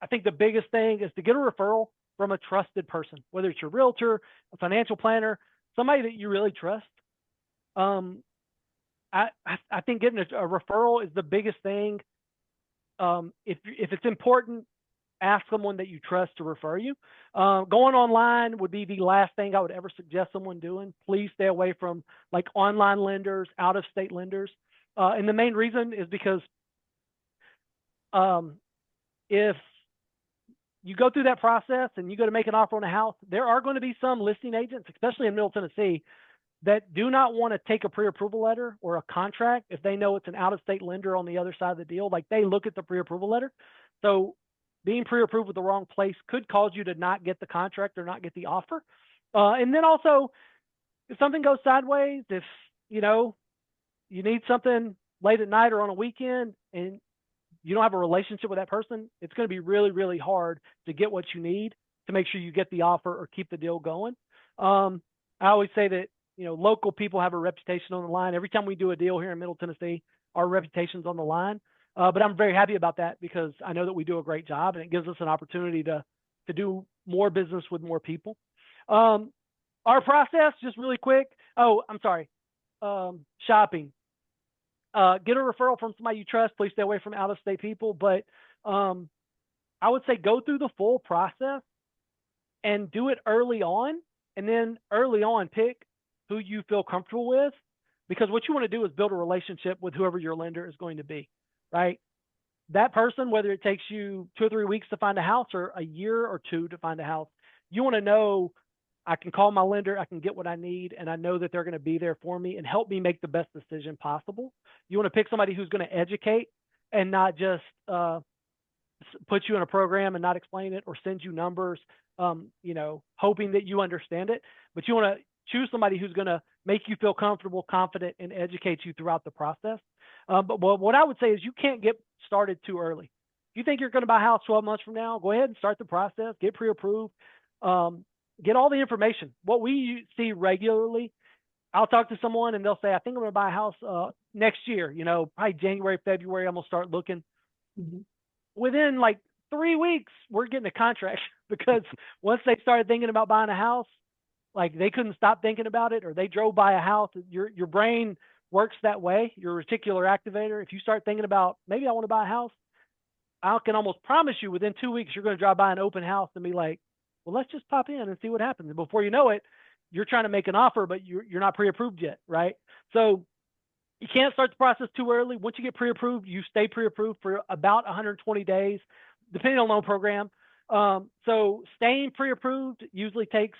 think the biggest thing is to get a referral from a trusted person, whether it's your realtor, a financial planner, somebody that you really trust. I think getting a referral is the biggest thing. If it's important, ask someone that you trust to refer you. Going online would be the last thing I would ever suggest someone doing. Please stay away from, like, online lenders, out-of-state lenders. And the main reason is because if you go through that process and you go to make an offer on a house, there are going to be some listing agents, especially in Middle Tennessee, that do not want to take a pre-approval letter or a contract if they know it's an out-of-state lender on the other side of the deal. Like, they look at the pre-approval letter. So being pre-approved with the wrong place could cause you to not get the contract or not get the offer. And then also, if something goes sideways, if you need something late at night or on a weekend and you don't have a relationship with that person, it's going to be really, really hard to get what you need to make sure you get the offer or keep the deal going. I always say that, local people have a reputation on the line. Every time we do a deal here in Middle Tennessee, our reputation's on the line. But I'm very happy about that, because I know that we do a great job, and it gives us an opportunity to do more business with more people. Our process, just really quick. Oh, I'm sorry. Shopping. Get a referral from somebody you trust. Please stay away from out-of-state people. But I would say go through the full process and do it early on. And then early on, pick who you feel comfortable with, because what you want to do is build a relationship with whoever your lender is going to be, right? that person, whether it takes you 2 or 3 weeks to find a house or a year or two to find a house, you want to know I can call my lender, I can get what I need, and I know that they're going to be there for me and help me make the best decision possible. You want to pick somebody who's going to educate and not just put you in a program and not explain it or send you numbers, hoping that you understand it. But you want to choose somebody who's going to make you feel comfortable, confident, and educate you throughout the process. But what I would say is you can't get started too early. If you think you're going to buy a house 12 months from now, go ahead and start the process, get pre-approved, get all the information. What we see regularly, I'll talk to someone and they'll say, I think I'm going to buy a house next year, probably January, February, I'm going to start looking. Mm-hmm. Within like 3 weeks, we're getting a contract because once they started thinking about buying a house, like they couldn't stop thinking about it, or they drove by a house. Your brain works that way, your reticular activator. If you start thinking about, maybe I want to buy a house, I can almost promise you within 2 weeks, you're going to drive by an open house and be like, well, let's just pop in and see what happens. And before you know it, you're trying to make an offer, but you're not pre-approved yet, right? So you can't start the process too early. Once you get pre-approved, you stay pre-approved for about 120 days, depending on loan program. So staying pre-approved usually takes,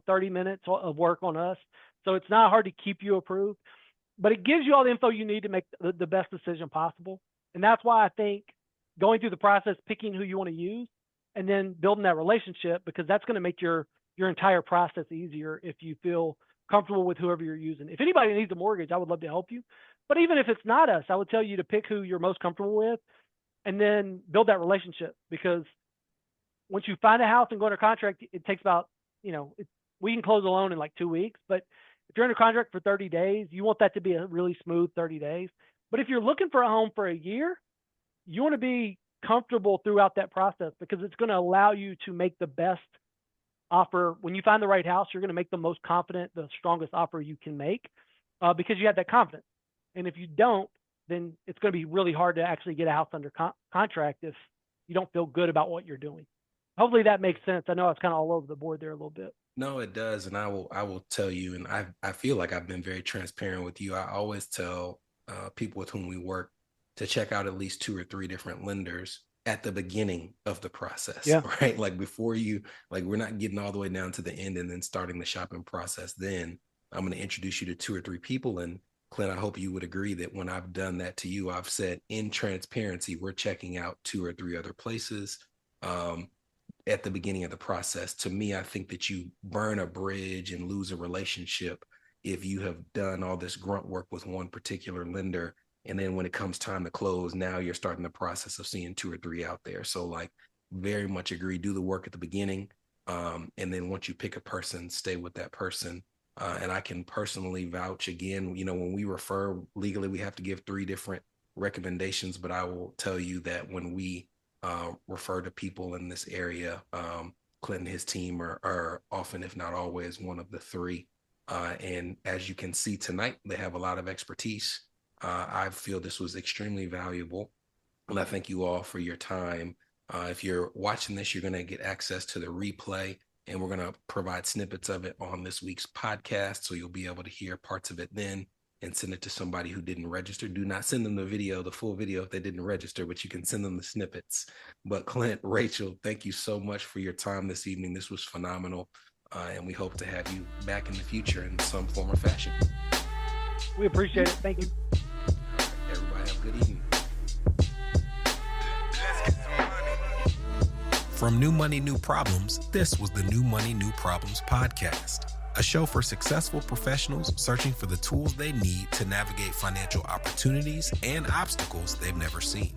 30 minutes of work on us. So it's not hard to keep you approved, but it gives you all the info you need to make the best decision possible. And that's why I think going through the process, picking who you want to use, and then building that relationship, because that's going to make your entire process easier if you feel comfortable with whoever you're using. If anybody needs a mortgage, I would love to help you. But even if it's not us, I would tell you to pick who you're most comfortable with and then build that relationship, because once you find a house and go under contract, it takes about, we can close a loan in like 2 weeks, but if you're under contract for 30 days, you want that to be a really smooth 30 days. But if you're looking for a home for a year, you want to be comfortable throughout that process, because it's going to allow you to make the best offer. When you find the right house, you're going to make the most confident, the strongest offer you can make, because you have that confidence. And if you don't, then it's going to be really hard to actually get a house under contract if you don't feel good about what you're doing. Hopefully that makes sense. I know I was kind of all over the board there a little bit. No, it does. And I will tell you, and I feel like I've been very transparent with you. I always tell people with whom we work to check out at least 2 or 3 different lenders at the beginning of the process, right? Like before we're not getting all the way down to the end and then starting the shopping process. Then I'm going to introduce you to 2 or 3 people. And Clint, I hope you would agree that when I've done that to you, I've said in transparency, we're checking out 2 or 3 other places at the beginning of the process. To me, I think that you burn a bridge and lose a relationship if you have done all this grunt work with one particular lender. And then when it comes time to close, now you're starting the process of seeing 2 or 3 out there. So like very much agree, do the work at the beginning. And then once you pick a person, stay with that person. And I can personally vouch again, when we refer legally, we have to give 3 different recommendations, but I will tell you that when we refer to people in this area, Clint and his team are often, if not always, one of the 3. And as you can see tonight, they have a lot of expertise. I feel this was extremely valuable, and I thank you all for your time. If you're watching this, you're going to get access to the replay, and we're going to provide snippets of it on this week's podcast, so you'll be able to hear parts of it then and send it to somebody who didn't register. Do not send them the full video if they didn't register, but you can send them the snippets. But Clint, Rachel, thank you so much for your time this evening. This was phenomenal, and we hope to have you back in the future in some form or fashion. We appreciate it. Thank you. All right, everybody have a good evening. From New Money, New Problems, this was the New Money, New Problems podcast, a show for successful professionals searching for the tools they need to navigate financial opportunities and obstacles they've never seen.